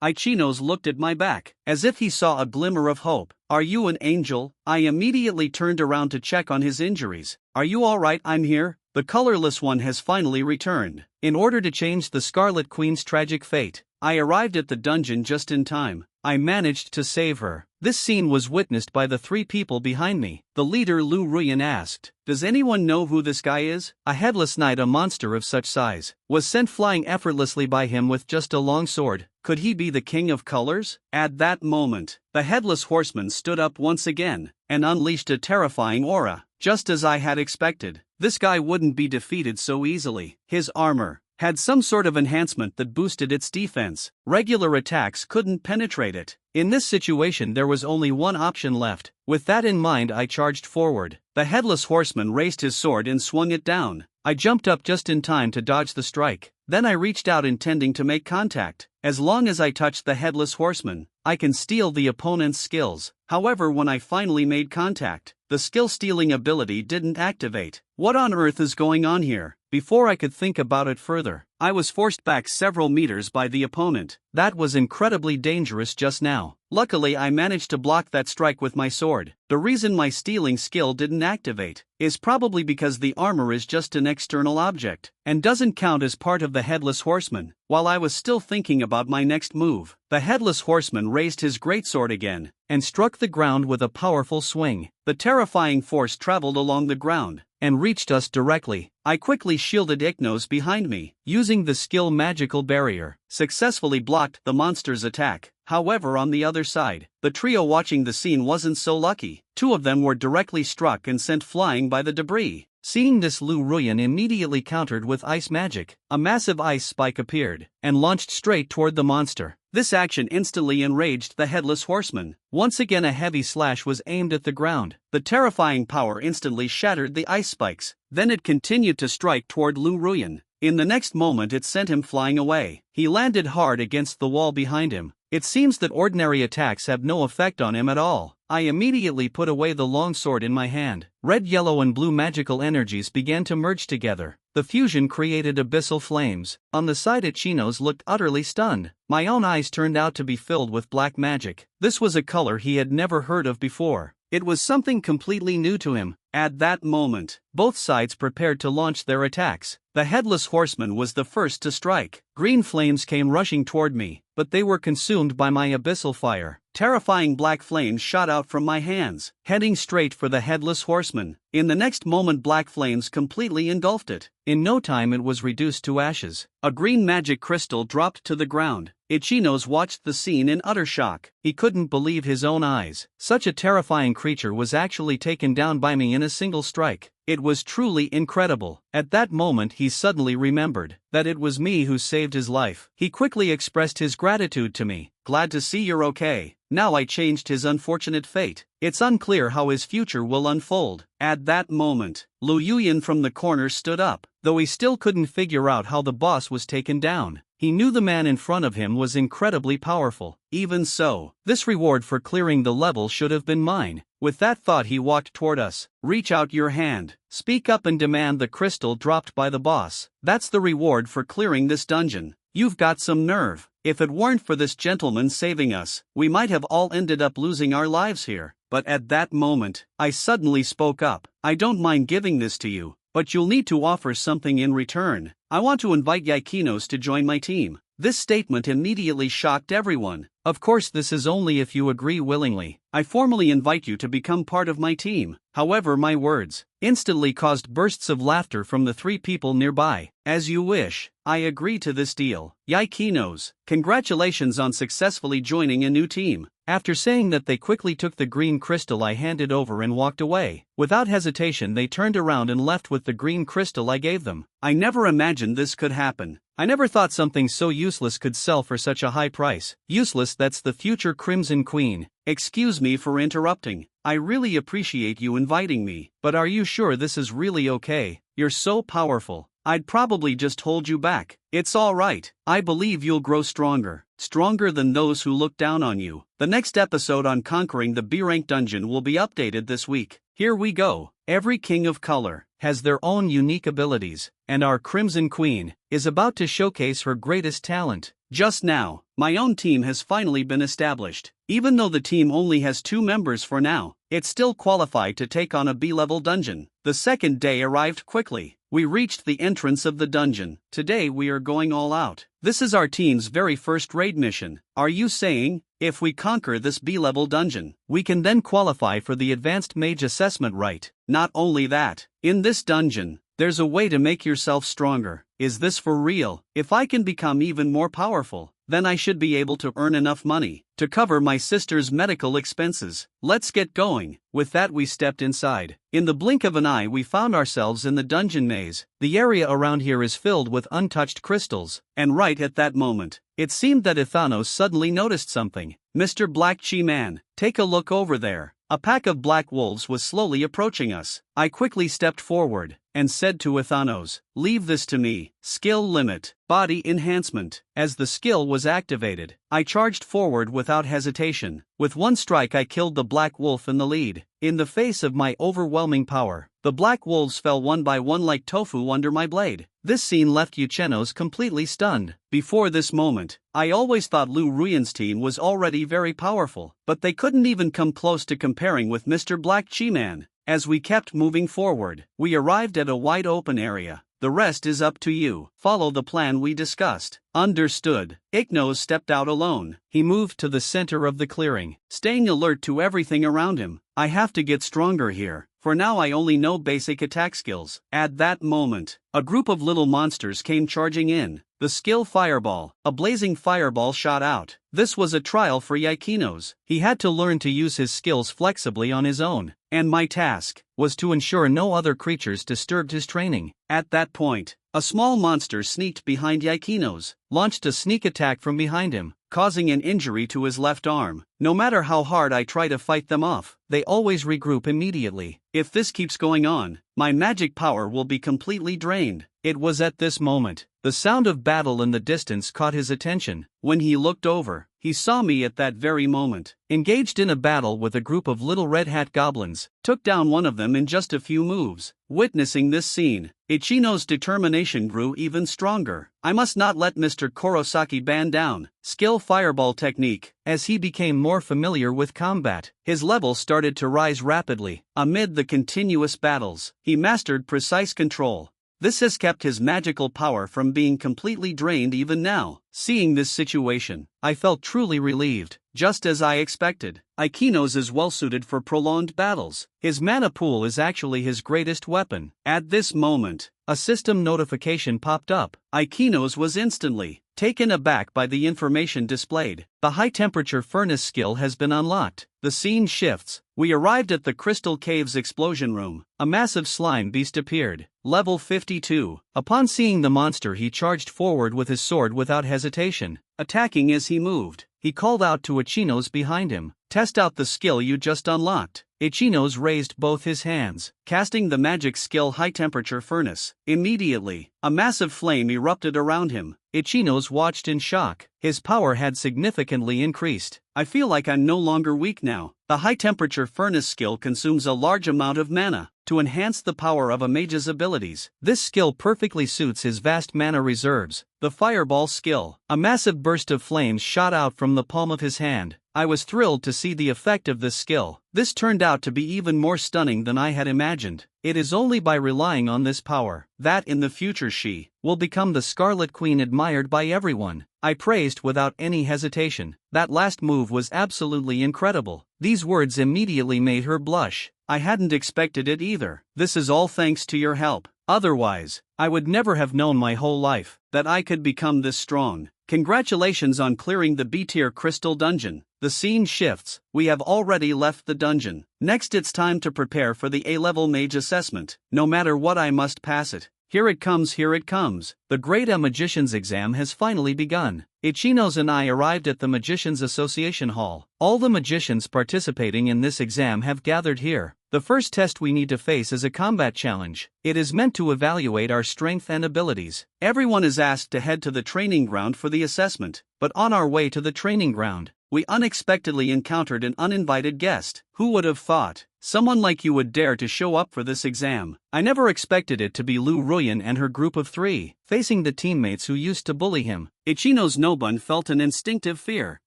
Ichinos looked at my back, as if he saw a glimmer of hope. Are you an angel? I immediately turned around to check on his injuries. Are you alright? I'm here. The colorless one has finally returned. In order to change the Scarlet Queen's tragic fate, I arrived at the dungeon just in time. I managed to save her. This scene was witnessed by the 3 people behind me. The leader, Lu Ruyan, asked, "Does anyone know who this guy is?" A Headless Knight, a monster of such size, was sent flying effortlessly by him with just a long sword. Could he be the King of Colors? At that moment, the Headless Horseman stood up once again and unleashed a terrifying aura. Just as I had expected, this guy wouldn't be defeated so easily. His armor had some sort of enhancement that boosted its defense. Regular attacks couldn't penetrate it. In this situation, there was only one option left. With that in mind, I charged forward. The Headless Horseman raised his sword and swung it down. I jumped up just in time to dodge the strike. Then I reached out, intending to make contact. As long as I touched the Headless Horseman, I can steal the opponent's skills. However, when I finally made contact, the skill-stealing ability didn't activate. What on earth is going on here? Before I could think about it further, I was forced back several meters by the opponent. That was incredibly dangerous just now. Luckily, I managed to block that strike with my sword. The reason my stealing skill didn't activate is probably because the armor is just an external object and doesn't count as part of the Headless Horseman. While I was still thinking about my next move, the Headless Horseman raised his greatsword again and struck the ground with a powerful swing. The terrifying force traveled along the ground and reached us directly. I quickly shielded Ichnos behind me, using the skill magical barrier, successfully blocked the monster's attack. However, on the other side, the trio watching the scene wasn't so lucky. Two of them were directly struck and sent flying by the debris. Seeing this, Lu Ruyan immediately countered with ice magic. A massive ice spike appeared and launched straight toward the monster. This action instantly enraged the Headless Horseman. Once again, a heavy slash was aimed at the ground. The terrifying power instantly shattered the ice spikes. Then it continued to strike toward Lu Ruyan. In the next moment, it sent him flying away. He landed hard against the wall behind him. It seems that ordinary attacks have no effect on him at all. I immediately put away the long sword in my hand. Red, yellow, and blue magical energies began to merge together. The fusion created abyssal flames. On the side, Ichinos looked utterly stunned. My own eyes turned out to be filled with black magic. This was a color he had never heard of before. It was something completely new to him. At that moment, both sides prepared to launch their attacks. The Headless Horseman was the first to strike. Green flames came rushing toward me, but they were consumed by my abyssal fire. Terrifying black flames shot out from my hands, heading straight for the Headless Horseman. In the next moment, black flames completely engulfed it. In no time, it was reduced to ashes. A green magic crystal dropped to the ground. Ichinos watched the scene in utter shock. He couldn't believe his own eyes. Such a terrifying creature was actually taken down by me in a single strike. It was truly incredible. At that moment, he suddenly remembered that it was me who saved his life. He quickly expressed his gratitude to me. "Glad to see you're okay." Now I changed his unfortunate fate. It's unclear how his future will unfold. At that moment, Lu Yuyan from the corner stood up. Though he still couldn't figure out how the boss was taken down, he knew the man in front of him was incredibly powerful. Even so, this reward for clearing the level should have been mine. With that thought, he walked toward us. "Reach out your hand. Speak up and demand the crystal dropped by the boss. That's the reward for clearing this dungeon. You've got some nerve. If it weren't for this gentleman saving us, we might have all ended up losing our lives here." But at that moment, I suddenly spoke up. "I don't mind giving this to you, but you'll need to offer something in return. I want to invite Ichinos to join my team." This statement immediately shocked everyone. "Of course, this is only if you agree willingly. I formally invite you to become part of my team." However, my words instantly caused bursts of laughter from the three people nearby. "As you wish. I agree to this deal. Ichinos, congratulations on successfully joining a new team." After saying that, they quickly took the green crystal I handed over and walked away. Without hesitation, they turned around and left with the green crystal I gave them. I never imagined this could happen. I never thought something so useless could sell for such a high price. Useless, that's the future Crimson Queen. Excuse me for interrupting. I really appreciate you inviting me, but are you sure this is really okay? You're so powerful. I'd probably just hold you back. It's all right. I believe you'll grow stronger. Stronger than those who look down on you. The next episode on conquering the B-rank dungeon will be updated this week. Here we go. Every king of color has their own unique abilities, and our Crimson Queen is about to showcase her greatest talent. Just now, my own team has finally been established. Even though the team only has 2 members for now, it's still qualified to take on a B-level dungeon. The second day arrived quickly. We reached the entrance of the dungeon. Today we are going all out. This is our team's very first raid mission. Are you saying, if we conquer this B-level dungeon, we can then qualify for the advanced mage assessment, right? Not only that, in this dungeon, there's a way to make yourself stronger. Is this for real? If I can become even more powerful, then I should be able to earn enough money to cover my sister's medical expenses. Let's get going." With that, we stepped inside. In the blink of an eye, we found ourselves in the dungeon maze. The area around here is filled with untouched crystals, and right at that moment, it seemed that Ithanos suddenly noticed something. "Mr. Black Chi Man, take a look over there." A pack of black wolves was slowly approaching us. I quickly stepped forward and said to Ithanos, "Leave this to me." Skill limit, body enhancement. As the skill was activated, I charged forward without hesitation. With one strike, I killed the black wolf in the lead. In the face of my overwhelming power, the The black wolves fell one by one like tofu under my blade. This scene left Yuchenos completely stunned. Before this moment, I always thought Lu Ruyan's team was already very powerful, but they couldn't even come close to comparing with Mr. Black Chi-Man. As we kept moving forward, we arrived at a wide open area. The rest is up to you. Follow the plan we discussed. Understood. Ichnos stepped out alone. He moved to the center of the clearing, staying alert to everything around him. I have to get stronger here. For now I only know basic attack skills. At that moment, a group of little monsters came charging in. The skill Fireball. A blazing fireball shot out. This was a trial for Ichnos. He had to learn to use his skills flexibly on his own, and my task was to ensure no other creatures disturbed his training. At that point, a small monster sneaked behind Ichnos, launched a sneak attack from behind him, causing an injury to his left arm. No matter how hard I try to fight them off, they always regroup immediately. If this keeps going on, my magic power will be completely drained. It was at this moment, the sound of battle in the distance caught his attention. When he looked over, he saw me at that very moment, engaged in a battle with a group of little red hat goblins, took down one of them in just a few moves. Witnessing this scene, Ichino's determination grew even stronger. I must not let Mr. Kurosaki ban down. Skill Fireball technique. As he became more familiar with combat, his level started to rise rapidly. Amid the continuous battles, he mastered precise control. This has kept his magical power from being completely drained even now. Seeing this situation, I felt truly relieved, just as I expected. Ichnos is well suited for prolonged battles. His mana pool is actually his greatest weapon. At this moment, a system notification popped up. Ichnos was instantly taken aback by the information displayed. The high-temperature furnace skill has been unlocked. The scene shifts. We arrived at the Crystal Cave's explosion room. A massive slime beast appeared. Level 52. Upon seeing the monster, he charged forward with his sword without hesitation, attacking as he moved. He called out to Ichnos behind him, "Test out the skill you just unlocked." Ichnos raised both his hands, casting the magic skill High Temperature Furnace. Immediately, a massive flame erupted around him. Ichnos watched in shock. His power had significantly increased. I feel like I'm no longer weak now. The High Temperature Furnace skill consumes a large amount of mana to enhance the power of a mage's abilities. This skill perfectly suits his vast mana reserves. The Fireball skill. A massive burst of flames shot out from the palm of his hand. I was thrilled to see the effect of this skill. This turned out to be even more stunning than I had imagined. It is only by relying on this power that in the future she will become the Scarlet Queen admired by everyone. I praised without any hesitation. That last move was absolutely incredible. These words immediately made her blush. I hadn't expected it either. This is all thanks to your help. Otherwise, I would never have known my whole life that I could become this strong. Congratulations on clearing the B-tier crystal dungeon. The scene shifts. We have already left the dungeon. Next it's time to prepare for the A-level mage assessment. No matter what, I must pass it. Here it comes, here it comes. The Grade A Magician's exam has finally begun. Ichnos and I arrived at the Magicians Association Hall. All the magicians participating in this exam have gathered here. The first test we need to face is a combat challenge. It is meant to evaluate our strength and abilities. Everyone is asked to head to the training ground for the assessment. But on our way to the training ground, we unexpectedly encountered an uninvited guest. Who would have thought someone like you would dare to show up for this exam? I never expected it to be Lu Ruyan and her group of 3, facing the teammates who used to bully him. Ichino's Nobun felt an instinctive fear.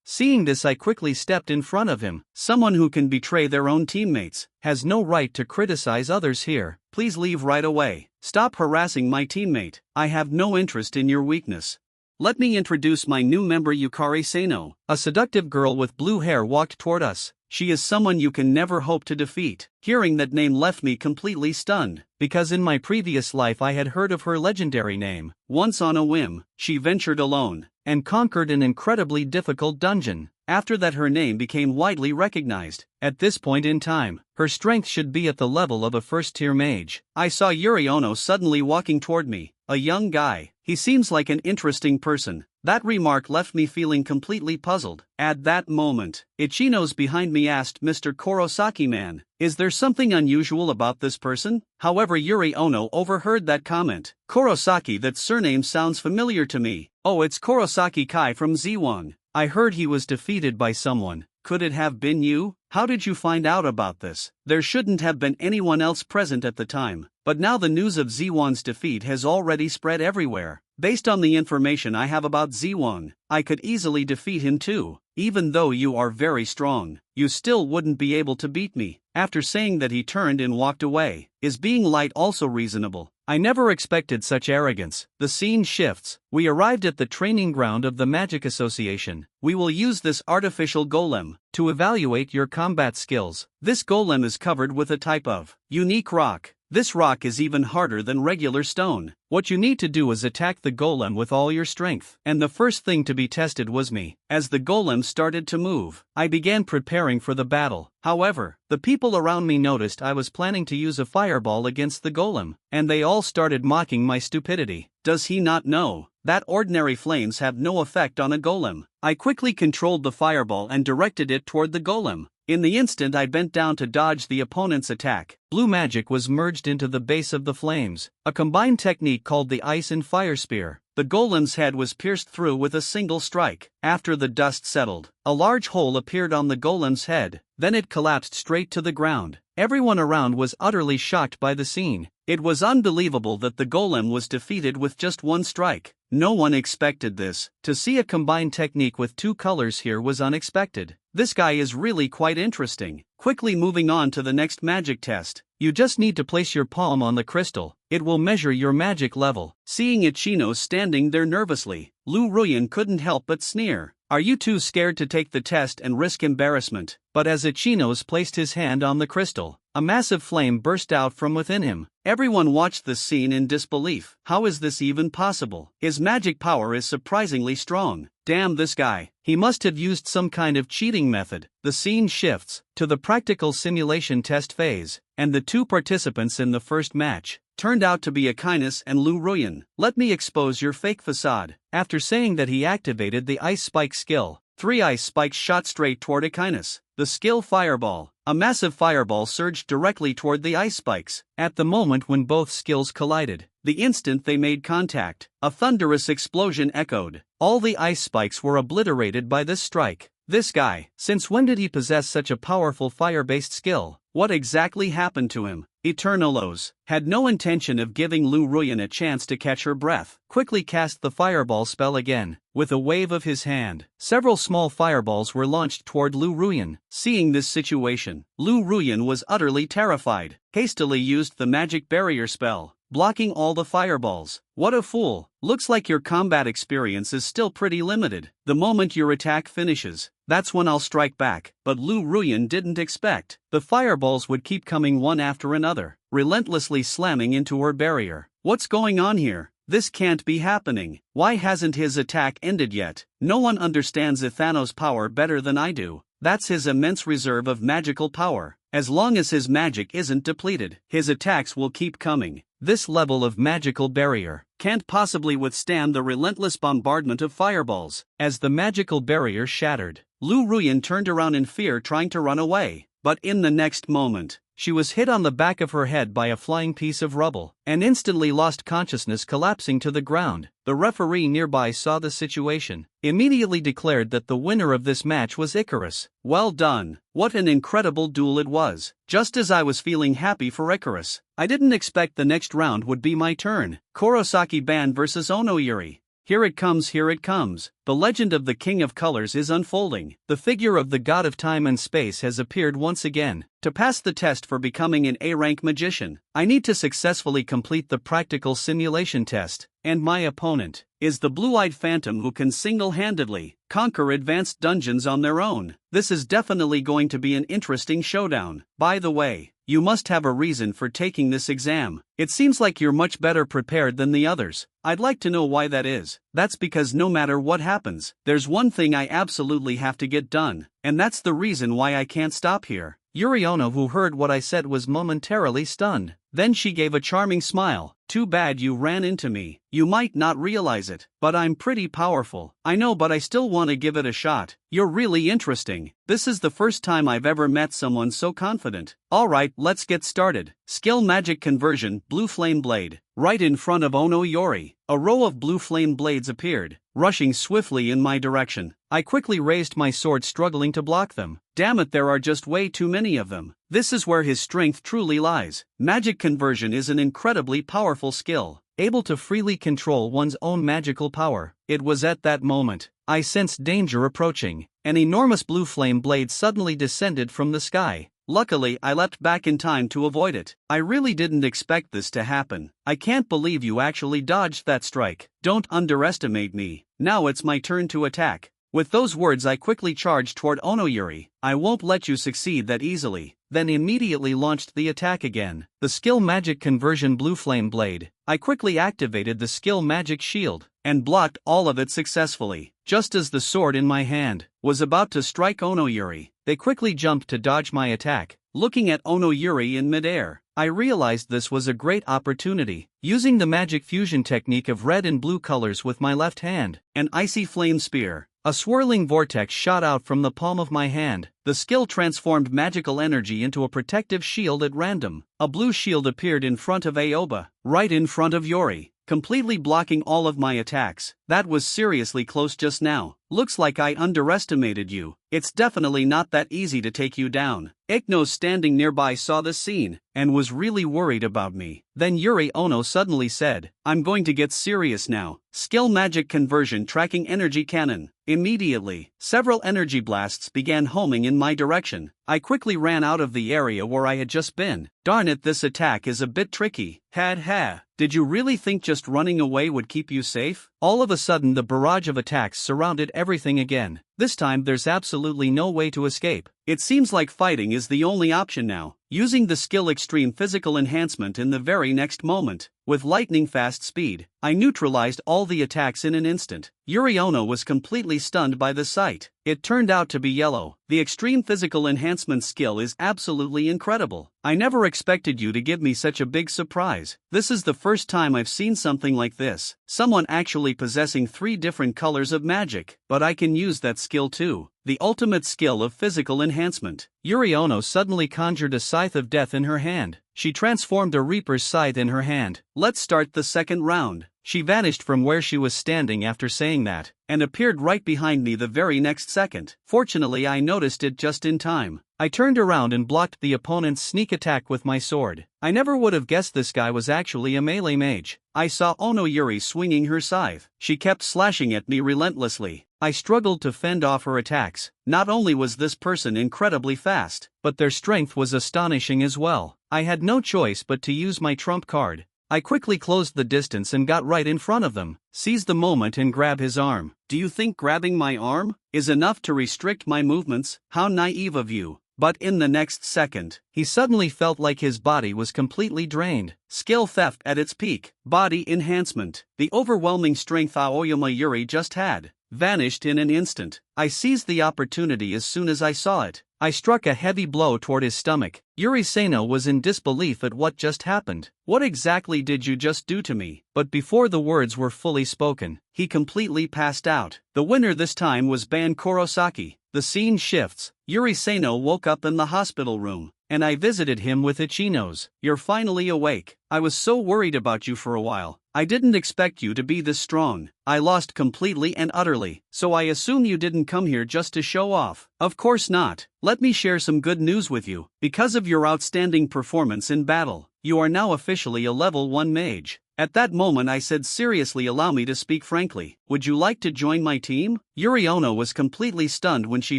Seeing this, I quickly stepped in front of him. Someone who can betray their own teammates has no right to criticize others here. Please leave right away. Stop harassing my teammate. I have no interest in your weakness. Let me introduce my new member, Yukari Sano. A seductive girl with blue hair walked toward us. She is someone you can never hope to defeat. Hearing that name left me completely stunned, because in my previous life I had heard of her legendary name. Once on a whim, she ventured alone and conquered an incredibly difficult dungeon. After that, her name became widely recognized. At this point in time, her strength should be at the level of a first-tier mage. I saw Yuri Ono suddenly walking toward me, a young guy. He seems like an interesting person. That remark left me feeling completely puzzled. At that moment, Ichino's behind me asked Mr. Kurosaki-man, "Is there something unusual about this person?" However, Yuri Ono overheard that comment. "Kurosaki, that surname sounds familiar to me. Oh, it's Kurosaki Kai from Z1. I heard he was defeated by someone. Could it have been you?" How did you find out about this? There shouldn't have been anyone else present at the time, but now the news of Ziwan's defeat has already spread everywhere. Based on the information I have about Ziwan, I could easily defeat him too. Even though you are very strong, you still wouldn't be able to beat me. After saying that, he turned and walked away. Is being light also reasonable? I never expected such arrogance. The scene shifts. We arrived at the training ground of the Magic Association. We will use this artificial golem to evaluate your combat skills. This golem is covered with a type of unique rock. This rock is even harder than regular stone. What you need to do is attack the golem with all your strength. And the first thing to be tested was me. As the golem started to move, I began preparing for the battle. However, the people around me noticed I was planning to use a fireball against the golem, and they all started mocking my stupidity. Does he not know that ordinary flames have no effect on a golem? I quickly controlled the fireball and directed it toward the golem. In the instant I bent down to dodge the opponent's attack, blue magic was merged into the base of the flames, a combined technique called the Ice and Fire Spear. The golem's head was pierced through with a single strike. After the dust settled, a large hole appeared on the golem's head, then it collapsed straight to the ground. Everyone around was utterly shocked by the scene. It was unbelievable that the golem was defeated with just one strike. No one expected this. To see a combined technique with two colors here was unexpected. This guy is really quite interesting. Quickly moving on to the next magic test. You just need to place your palm on the crystal. It will measure your magic level. Seeing Ichino standing there nervously, Lu Ruyan couldn't help but sneer. Are you too scared to take the test and risk embarrassment? But as Ichinos placed his hand on the crystal, a massive flame burst out from within him. Everyone watched the scene in disbelief. How is this even possible? His magic power is surprisingly strong. Damn this guy. He must have used some kind of cheating method. The scene shifts to the practical simulation test phase, and the two participants in the first match turned out to be Aquinas and Lu Ruyan. Let me expose your fake facade. After saying that, he activated the Ice Spike skill. 3 ice spikes shot straight toward Aquinas. The skill Fireball. A massive fireball surged directly toward the ice spikes. At the moment when both skills collided, the instant they made contact, a thunderous explosion echoed. All the ice spikes were obliterated by this strike. This guy, since when did he possess such a powerful fire-based skill? What exactly happened to him? Eternalos had no intention of giving Lu Ruyan a chance to catch her breath. Quickly cast the fireball spell again. With a wave of his hand, several small fireballs were launched toward Lu Ruyan. Seeing this situation, Lu Ruyan was utterly terrified. Hastily used the magic barrier spell, blocking all the fireballs. What a fool. Looks like your combat experience is still pretty limited. The moment your attack finishes, that's when I'll strike back. But Lu Ruyan didn't expect the fireballs would keep coming one after another, relentlessly slamming into her barrier. What's going on here? This can't be happening. Why hasn't his attack ended yet? No one understands Ethanos' power better than I do. That's his immense reserve of magical power. As long as his magic isn't depleted, his attacks will keep coming. This level of magical barrier can't possibly withstand the relentless bombardment of fireballs. As the magical barrier shattered, Lu Ruyan turned around in fear, trying to run away. But in the next moment, she was hit on the back of her head by a flying piece of rubble, and instantly lost consciousness, collapsing to the ground. The referee nearby saw the situation, immediately declared that the winner of this match was Icarus. Well done. What an incredible duel it was. Just as I was feeling happy for Icarus, I didn't expect the next round would be my turn. Kurosaki Band vs Onoyuri. Here it comes, here it comes. The legend of the King of Colors is unfolding. The figure of the god of time and space has appeared once again. To pass the test for becoming an A-rank magician, I need to successfully complete the practical simulation test, and my opponent is the blue-eyed phantom who can single-handedly conquer advanced dungeons on their own. This is definitely going to be an interesting showdown. By the way, you must have a reason for taking this exam. It seems like you're much better prepared than the others. I'd like to know why that is. That's because no matter what happens, there's one thing I absolutely have to get done, and that's the reason why I can't stop here. Yuriono, who heard what I said, was momentarily stunned. Then she gave a charming smile. Too bad you ran into me. You might not realize it, but I'm pretty powerful. I know, but I still want to give it a shot. You're really interesting. This is the first time I've ever met someone so confident. Alright, let's get started. Skill Magic Conversion, Blue Flame Blade. Right in front of Ono Yori, a row of blue flame blades appeared. rushing swiftly in my direction. I quickly raised my sword, struggling to block them. Damn it, there are just way too many of them. This is where his strength truly lies. Magic conversion is an incredibly powerful skill, able to freely control one's own magical power. It was at that moment I sensed danger approaching. An enormous blue flame blade suddenly descended from the sky. Luckily, I leapt back in time to avoid it. I really didn't expect this to happen. I can't believe you actually dodged that strike. Don't underestimate me. Now it's my turn to attack. With those words, I quickly charged toward Onoyuri. I won't let you succeed that easily. Then immediately launched the attack again. The skill magic conversion blue flame blade. I quickly activated the skill magic shield and blocked all of it successfully. Just as the sword in my hand was about to strike Onoyuri, they quickly jumped to dodge my attack. Looking at Onoyuri in midair, I realized this was a great opportunity. Using the magic fusion technique of red and blue colors with my left hand, an icy flame spear, a swirling vortex shot out from the palm of my hand. The skill transformed magical energy into a protective shield at random. A blue shield appeared in front of Aoba, right in front of Yuri, completely blocking all of my attacks. That was seriously close just now. Looks like I underestimated you. It's definitely not that easy to take you down. Iknos, standing nearby, saw this scene and was really worried about me. Then Yuri Ono suddenly said, "I'm going to get serious now. Skill magic conversion tracking energy cannon." Immediately, several energy blasts began homing in my direction. I quickly ran out of the area where I had just been. Darn it, this attack is a bit tricky. Ha. Did you really think just running away would keep you safe? All of a sudden, the barrage of attacks surrounded everything again. This time there's absolutely no way to escape. It seems like fighting is the only option now. Using the skill extreme physical enhancement in the very next moment, with lightning fast speed, I neutralized all the attacks in an instant. Yuri Ono was completely stunned by the sight. It turned out to be yellow. The extreme physical enhancement skill is absolutely incredible. I never expected you to give me such a big surprise. This is the first time I've seen something like this. Someone actually possessing 3 different colors of magic. But I can use that skill too. The ultimate skill of physical enhancement. Yuri Ono suddenly conjured a scythe of death in her hand. She transformed a reaper's scythe in her hand. Let's start the second round. She vanished from where she was standing after saying that, and appeared right behind me the very next second. Fortunately, I noticed it just in time. I turned around and blocked the opponent's sneak attack with my sword. I never would have guessed this guy was actually a melee mage. I saw Onoyuri swinging her scythe. She kept slashing at me relentlessly. I struggled to fend off her attacks. Not only was this person incredibly fast, but their strength was astonishing as well. I had no choice but to use my trump card. I quickly closed the distance and got right in front of them, seized the moment and grabbed his arm. Do you think grabbing my arm is enough to restrict my movements? How naive of you. But in the next second, he suddenly felt like his body was completely drained. Skill theft at its peak. Body enhancement. The overwhelming strength Aoyama Yuri just had vanished in an instant. I seized the opportunity as soon as I saw it. I struck a heavy blow toward his stomach. Yuri Sano was in disbelief at what just happened. What exactly did you just do to me? But before the words were fully spoken, he completely passed out. The winner this time was Ban Kurosaki. The scene shifts. Yuri Sano woke up in the hospital room, and I visited him with itchy nose. You're finally awake. I was so worried about you for a while. I didn't expect you to be this strong. I lost completely and utterly, so I assume you didn't come here just to show off. Of course not. Let me share some good news with you. Because of your outstanding performance in battle, you are now officially a level 1 mage. At that moment I said, seriously, allow me to speak frankly. Would you like to join my team? Yuri Ono was completely stunned when she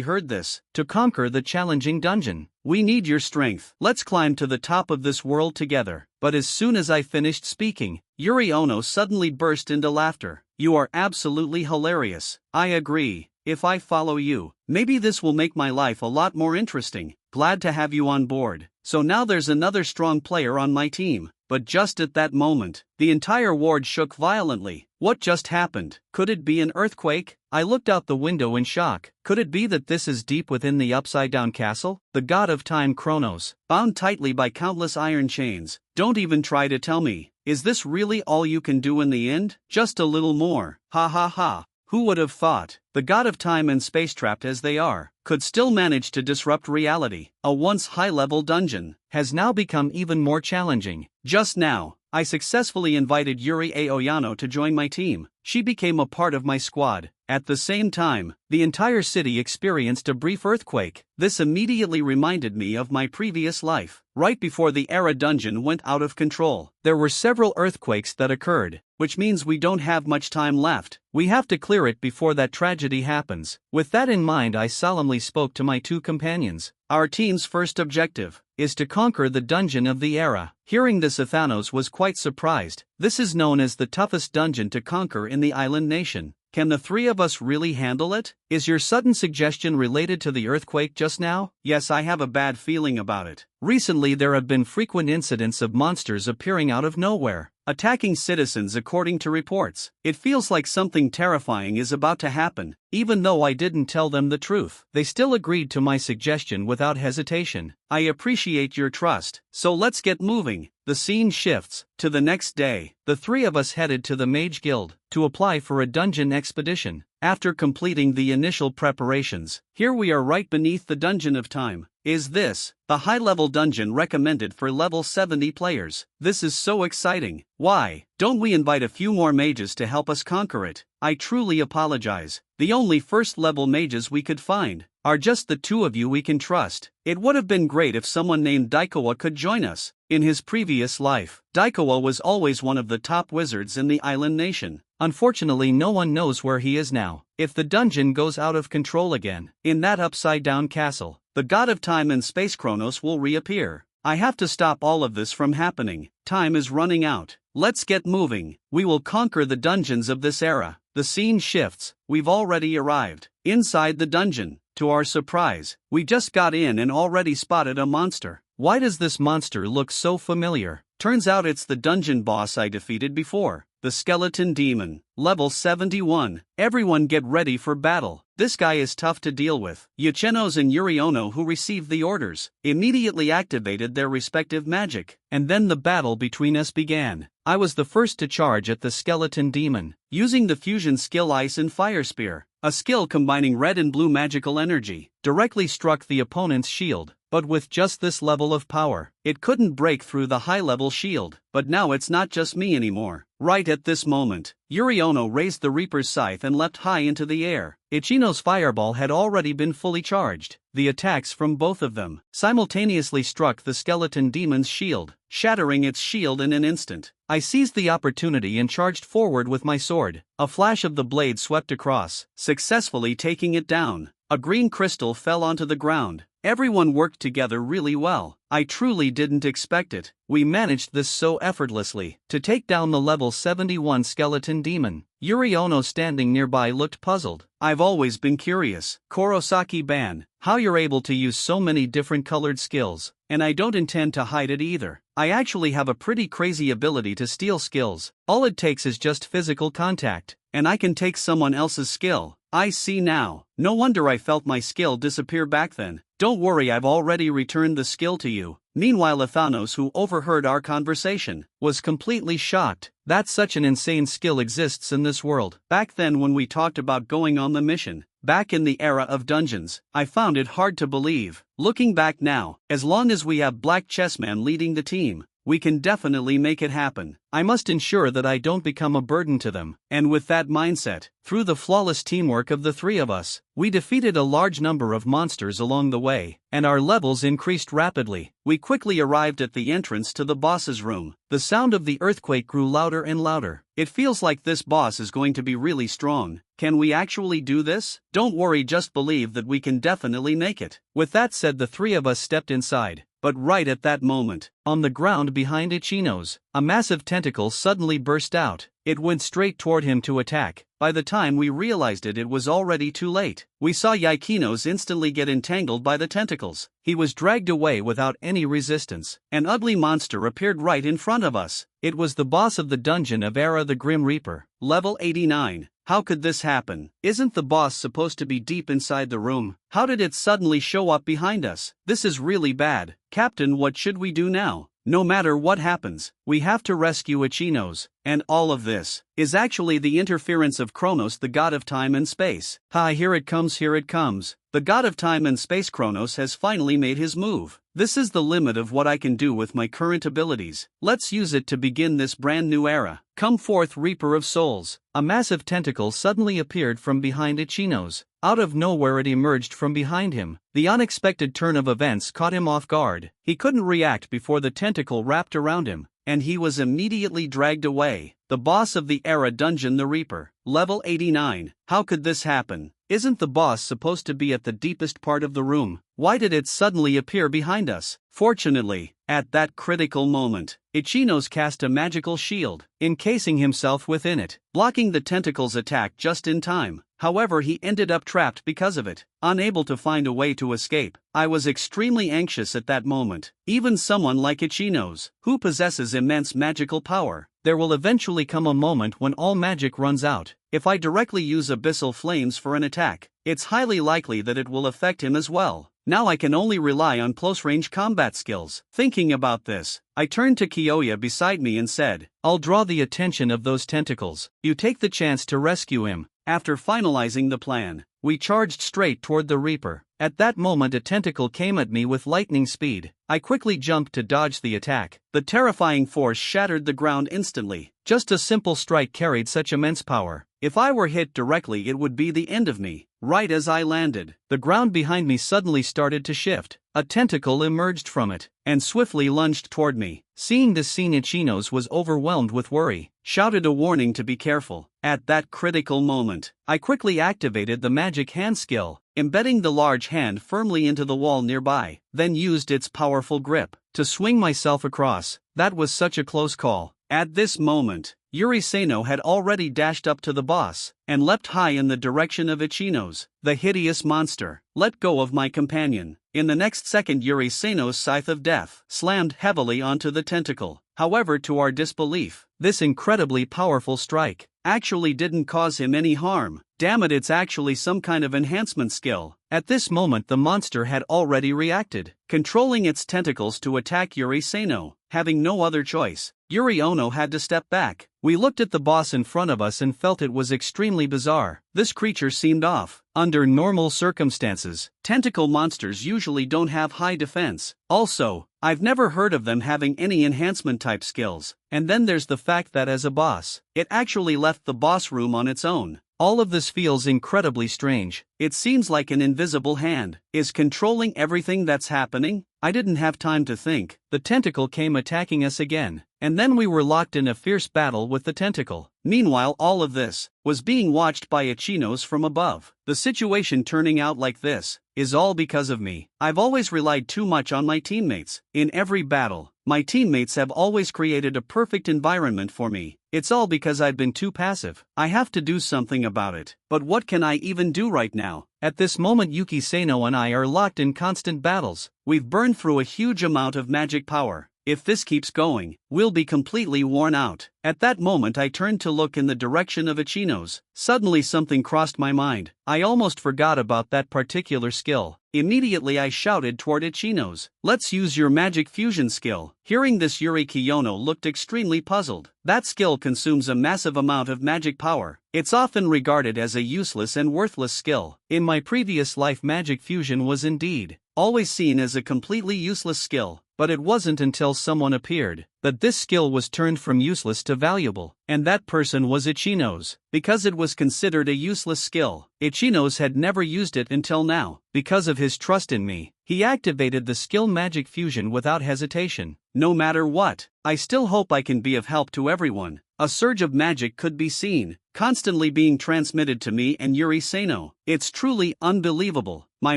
heard this. To conquer the challenging dungeon, we need your strength. Let's climb to the top of this world together. But as soon as I finished speaking, Yuri Ono suddenly burst into laughter. You are absolutely hilarious. I agree. If I follow you, maybe this will make my life a lot more interesting. Glad to have you on board. So now there's another strong player on my team. But just at that moment, the entire ward shook violently. What just happened? Could it be an earthquake? I looked out the window in shock. Could it be that this is deep within the upside-down castle? The god of time Kronos, bound tightly by countless iron chains. Don't even try to tell me. Is this really all you can do in the end? Just a little more. Ha ha ha. Who would have thought? The god of time and space, trapped as they are, could still manage to disrupt reality. A once high-level dungeon has now become even more challenging. Just now, I successfully invited Yuri Aoyano to join my team. She became a part of my squad. At the same time, the entire city experienced a brief earthquake. This immediately reminded me of my previous life. Right before the Era dungeon went out of control, there were several earthquakes that occurred, which means we don't have much time left. We have to clear it before that tragedy happens. With that in mind, I solemnly spoke to my two companions. Our team's first objective is to conquer the dungeon of the Era. Hearing this, Athanos was quite surprised. This is known as the toughest dungeon to conquer in the island nation. Can the three of us really handle it? Is your sudden suggestion related to the earthquake just now? Yes, I have a bad feeling about it. Recently there have been frequent incidents of monsters appearing out of nowhere, attacking citizens according to reports. It feels like something terrifying is about to happen. Even though I didn't tell them the truth, they still agreed to my suggestion without hesitation. I appreciate your trust, so let's get moving. The scene shifts to the next day. The three of us headed to the Mage Guild to apply for a dungeon expedition. After completing the initial preparations, here we are right beneath the Dungeon of Time. Is this the high-level dungeon recommended for level 70 players? This is so exciting. Why don't we invite a few more mages to help us conquer it? I truly apologize. The only first-level mages we could find are just the two of you we can trust. It would have been great if someone named Daikawa could join us. In his previous life, Daikawa was always one of the top wizards in the island nation. Unfortunately, no one knows where he is now. If the dungeon goes out of control again, in that upside-down castle, the god of time and space Kronos will reappear. I have to stop all of this from happening. Time is running out. Let's get moving. We will conquer the dungeons of this era. The scene shifts. We've already arrived inside the dungeon. To our surprise, we just got in and already spotted a monster. Why does this monster look so familiar? Turns out it's the dungeon boss I defeated before, the Skeleton Demon, level 71. Everyone get ready for battle. This guy is tough to deal with. Yuchenos and Yuriono, who received the orders, immediately activated their respective magic, and then the battle between us began. I was the first to charge at the Skeleton Demon, using the fusion skill Ice and Fire Spear. A skill combining red and blue magical energy directly struck the opponent's shield, but with just this level of power, it couldn't break through the high-level shield. But now it's not just me anymore. Right at this moment, Yuriono raised the Reaper's Scythe and leapt high into the air. Ichino's Fireball had already been fully charged. The attacks from both of them simultaneously struck the Skeleton Demon's shield, shattering its shield in an instant. I seized the opportunity and charged forward with my sword. A flash of the blade swept across, successfully taking it down. A green crystal fell onto the ground. Everyone worked together really well. I truly didn't expect it. We managed this so effortlessly. To take down the level 71 Skeleton Demon. Yuriono standing nearby looked puzzled. I've always been curious, Kurosaki-ban, how you're able to use so many different colored skills, and I don't intend to hide it either. I actually have a pretty crazy ability to steal skills. All it takes is just physical contact, and I can take someone else's skill. I see now. No wonder I felt my skill disappear back then. Don't worry, I've already returned the skill to you. Meanwhile, Athanos, who overheard our conversation, was completely shocked that such an insane skill exists in this world. Back then, when we talked about going on the mission, back in the era of dungeons, I found it hard to believe. Looking back now, as long as we have Black Chessman leading the team, we can definitely make it happen. I must ensure that I don't become a burden to them. And with that mindset, through the flawless teamwork of the three of us, we defeated a large number of monsters along the way, and our levels increased rapidly. We quickly arrived at the entrance to the boss's room. The sound of the earthquake grew louder and louder. It feels like this boss is going to be really strong. Can we actually do this? Don't worry, just believe that we can definitely make it. With that said, the three of us stepped inside. But right at that moment, on the ground behind Ichino's, a massive tentacle suddenly burst out. It went straight toward him to attack. By the time we realized it, it was already too late. We saw Yakinos instantly get entangled by the tentacles. He was dragged away without any resistance. An ugly monster appeared right in front of us. It was the boss of the dungeon of Era, the Grim Reaper, level 89. How could this happen? Isn't the boss supposed to be deep inside the room? How did it suddenly show up behind us? This is really bad. Captain, what should we do now? No matter what happens, we have to rescue Echinos, and all of this is actually the interference of Kronos, the god of time and space. Here it comes, here it comes. The god of time and space Kronos has finally made his move. This is the limit of what I can do with my current abilities. Let's use it to begin this brand new era. Come forth, Reaper of Souls. A massive tentacle suddenly appeared from behind Echinos. Out of nowhere it emerged from behind him. The unexpected turn of events caught him off guard. He couldn't react before the tentacle wrapped around him, and he was immediately dragged away. The boss of the era dungeon, the Reaper. Level 89. How could this happen? Isn't the boss supposed to be at the deepest part of the room? Why did it suddenly appear behind us? Fortunately, at that critical moment, Echinos cast a magical shield, encasing himself within it, blocking the tentacle's attack just in time. However, he ended up trapped because of it, unable to find a way to escape. I was extremely anxious at that moment. Even someone like Echinos, who possesses immense magical power, there will eventually come a moment when all magic runs out. If I directly use abyssal flames for an attack, it's highly likely that it will affect him as well. Now I can only rely on close-range combat skills. Thinking about this, I turned to Kiyoya beside me and said, "I'll draw the attention of those tentacles. You take the chance to rescue him." After finalizing the plan, we charged straight toward the Reaper. At that moment a tentacle came at me with lightning speed. I quickly jumped to dodge the attack. The terrifying force shattered the ground instantly. Just a simple strike carried such immense power. If I were hit directly, it would be the end of me. Right as I landed, the ground behind me suddenly started to shift. A tentacle emerged from it, and swiftly lunged toward me. Seeing this scene, Echinos was overwhelmed with worry, shouted a warning to be careful. At that critical moment, I quickly activated the magic hand skill, embedding the large hand firmly into the wall nearby, then used its powerful grip to swing myself across. That was such a close call. At this moment, Yuri Sano had already dashed up to the boss, and leapt high in the direction of Echinos. The hideous monster let go of my companion. In the next second, Yuri Sano's scythe of death slammed heavily onto the tentacle. However, to our disbelief, this incredibly powerful strike actually didn't cause him any harm. Damn it, it's actually some kind of enhancement skill. At this moment the monster had already reacted, controlling its tentacles to attack Yuri Sano. Having no other choice, Yuri Ono had to step back. We looked at the boss in front of us and felt it was extremely bizarre. This creature seemed off. Under normal circumstances, tentacle monsters usually don't have high defense. Also, I've never heard of them having any enhancement type skills. And then there's the fact that as a boss, it actually left the boss room on its own. All of this feels incredibly strange. It seems like an invisible hand is controlling everything that's happening. I didn't have time to think. The tentacle came attacking us again, and then we were locked in a fierce battle with the tentacle. Meanwhile, all of this was being watched by Echinos from above. The situation turning out like this is all because of me. I've always relied too much on my teammates. In every battle, my teammates have always created a perfect environment for me. It's all because I've been too passive. I have to do something about it. But what can I even do right now? At this moment, Yuki Sano and I are locked in constant battles. We've burned through a huge amount of magic power. If this keeps going, we'll be completely worn out. At that moment I turned to look in the direction of Echinos. Suddenly something crossed my mind. I almost forgot about that particular skill. Immediately I shouted toward Echinos, "Let's use your magic fusion skill." Hearing this, Yuri Kiyono looked extremely puzzled. That skill consumes a massive amount of magic power. It's often regarded as a useless and worthless skill. In my previous life, magic fusion was indeed always seen as a completely useless skill. But it wasn't until someone appeared that this skill was turned from useless to valuable, and that person was Echinos. Because it was considered a useless skill, Echinos had never used it until now. Because of his trust in me, he activated the skill Magic Fusion without hesitation. No matter what, I still hope I can be of help to everyone. A surge of magic could be seen, constantly being transmitted to me and Yuri Sano. It's truly unbelievable. My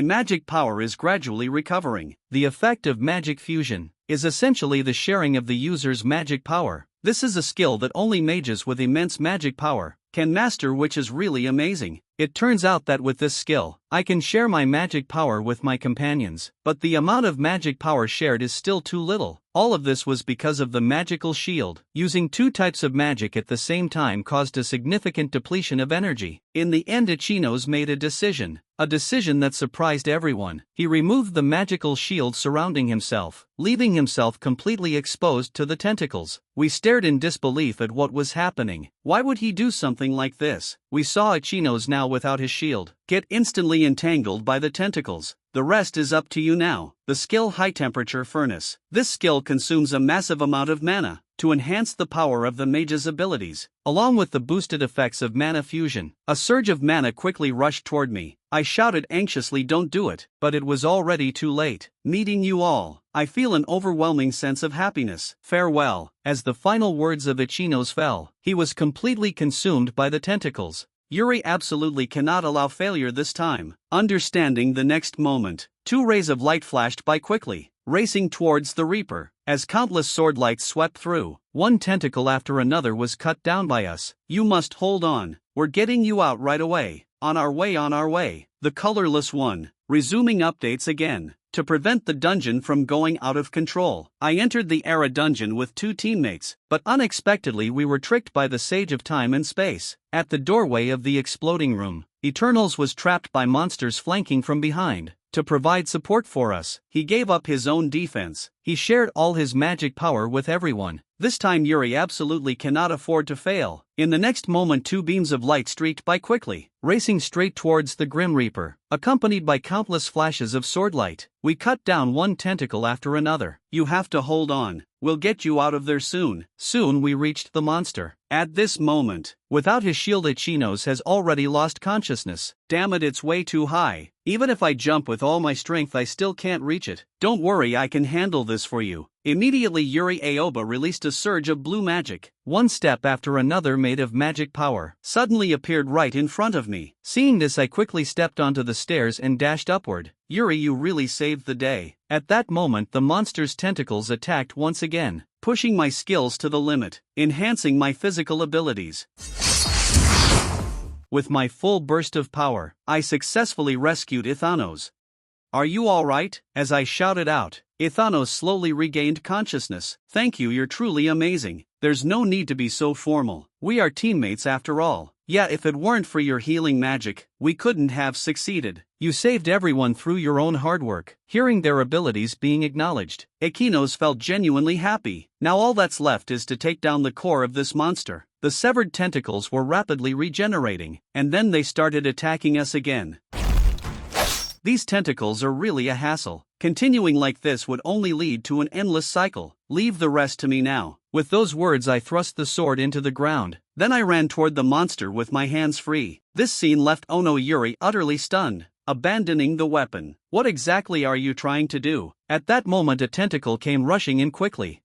magic power is gradually recovering. The effect of magic fusion is essentially the sharing of the user's magic power. This is a skill that only mages with immense magic power can master, which is really amazing. It turns out that with this skill, I can share my magic power with my companions, but the amount of magic power shared is still too little. All of this was because of the magical shield. Using two types of magic at the same time caused a significant depletion of energy. In the end, Ichinos made a decision that surprised everyone. He removed the magical shield surrounding himself, leaving himself completely exposed to the tentacles. We stared in disbelief at what was happening. Why would he do something like this? We saw Ichinos now without his shield get instantly entangled by the tentacles. The rest is up to you now. The skill High Temperature Furnace. This skill consumes a massive amount of mana to enhance the power of the mage's abilities, along with the boosted effects of mana fusion. A surge of mana quickly rushed toward me. I shouted anxiously, "Don't do it," but it was already too late. Meeting you all, I feel an overwhelming sense of happiness. Farewell. As the final words of Ichinos fell, he was completely consumed by the tentacles. Yuri absolutely cannot allow failure this time. Understanding the next moment, two rays of light flashed by quickly, racing towards the Reaper. As countless sword lights swept through, one tentacle after another was cut down by us. "You must hold on. We're getting you out right away. On our way, on our way." The colorless one, resuming updates again. To prevent the dungeon from going out of control, I entered the Era dungeon with two teammates, but unexpectedly we were tricked by the Sage of Time and Space. At the doorway of the exploding room, Eternals was trapped by monsters flanking from behind. To provide support for us, he gave up his own defense. He shared all his magic power with everyone. This time Yuri absolutely cannot afford to fail. In the next moment, two beams of light streaked by quickly, racing straight towards the Grim Reaper, accompanied by countless flashes of sword light. We cut down one tentacle after another. "You have to hold on. We'll get you out of there soon." Soon we reached the monster. At this moment, without his shield, Ichinos has already lost consciousness. Damn it, it's way too high. Even if I jump with all my strength, I still can't reach it. "Don't worry, I can handle this for you." Immediately Yuri Aoba released a surge of blue magic. One step after another made of magic power suddenly appeared right in front of me. Seeing this, I quickly stepped onto the stairs and dashed upward. "Yuri, you really saved the day." At that moment the monster's tentacles attacked once again, pushing my skills to the limit, enhancing my physical abilities. With my full burst of power, I successfully rescued Ithanos. "Are you alright?" As I shouted out, Ithanos slowly regained consciousness. "Thank you, you're truly amazing. There's no need to be so formal. We are teammates after all. Yeah, if it weren't for your healing magic, we couldn't have succeeded. You saved everyone through your own hard work." Hearing their abilities being acknowledged, Ichinos felt genuinely happy. Now all that's left is to take down the core of this monster. The severed tentacles were rapidly regenerating, and then they started attacking us again. These tentacles are really a hassle. Continuing like this would only lead to an endless cycle. "Leave the rest to me now." With those words, I thrust the sword into the ground. Then I ran toward the monster with my hands free. This scene left Ono Yuri utterly stunned, abandoning the weapon. "What exactly are you trying to do?" At that moment a tentacle came rushing in quickly.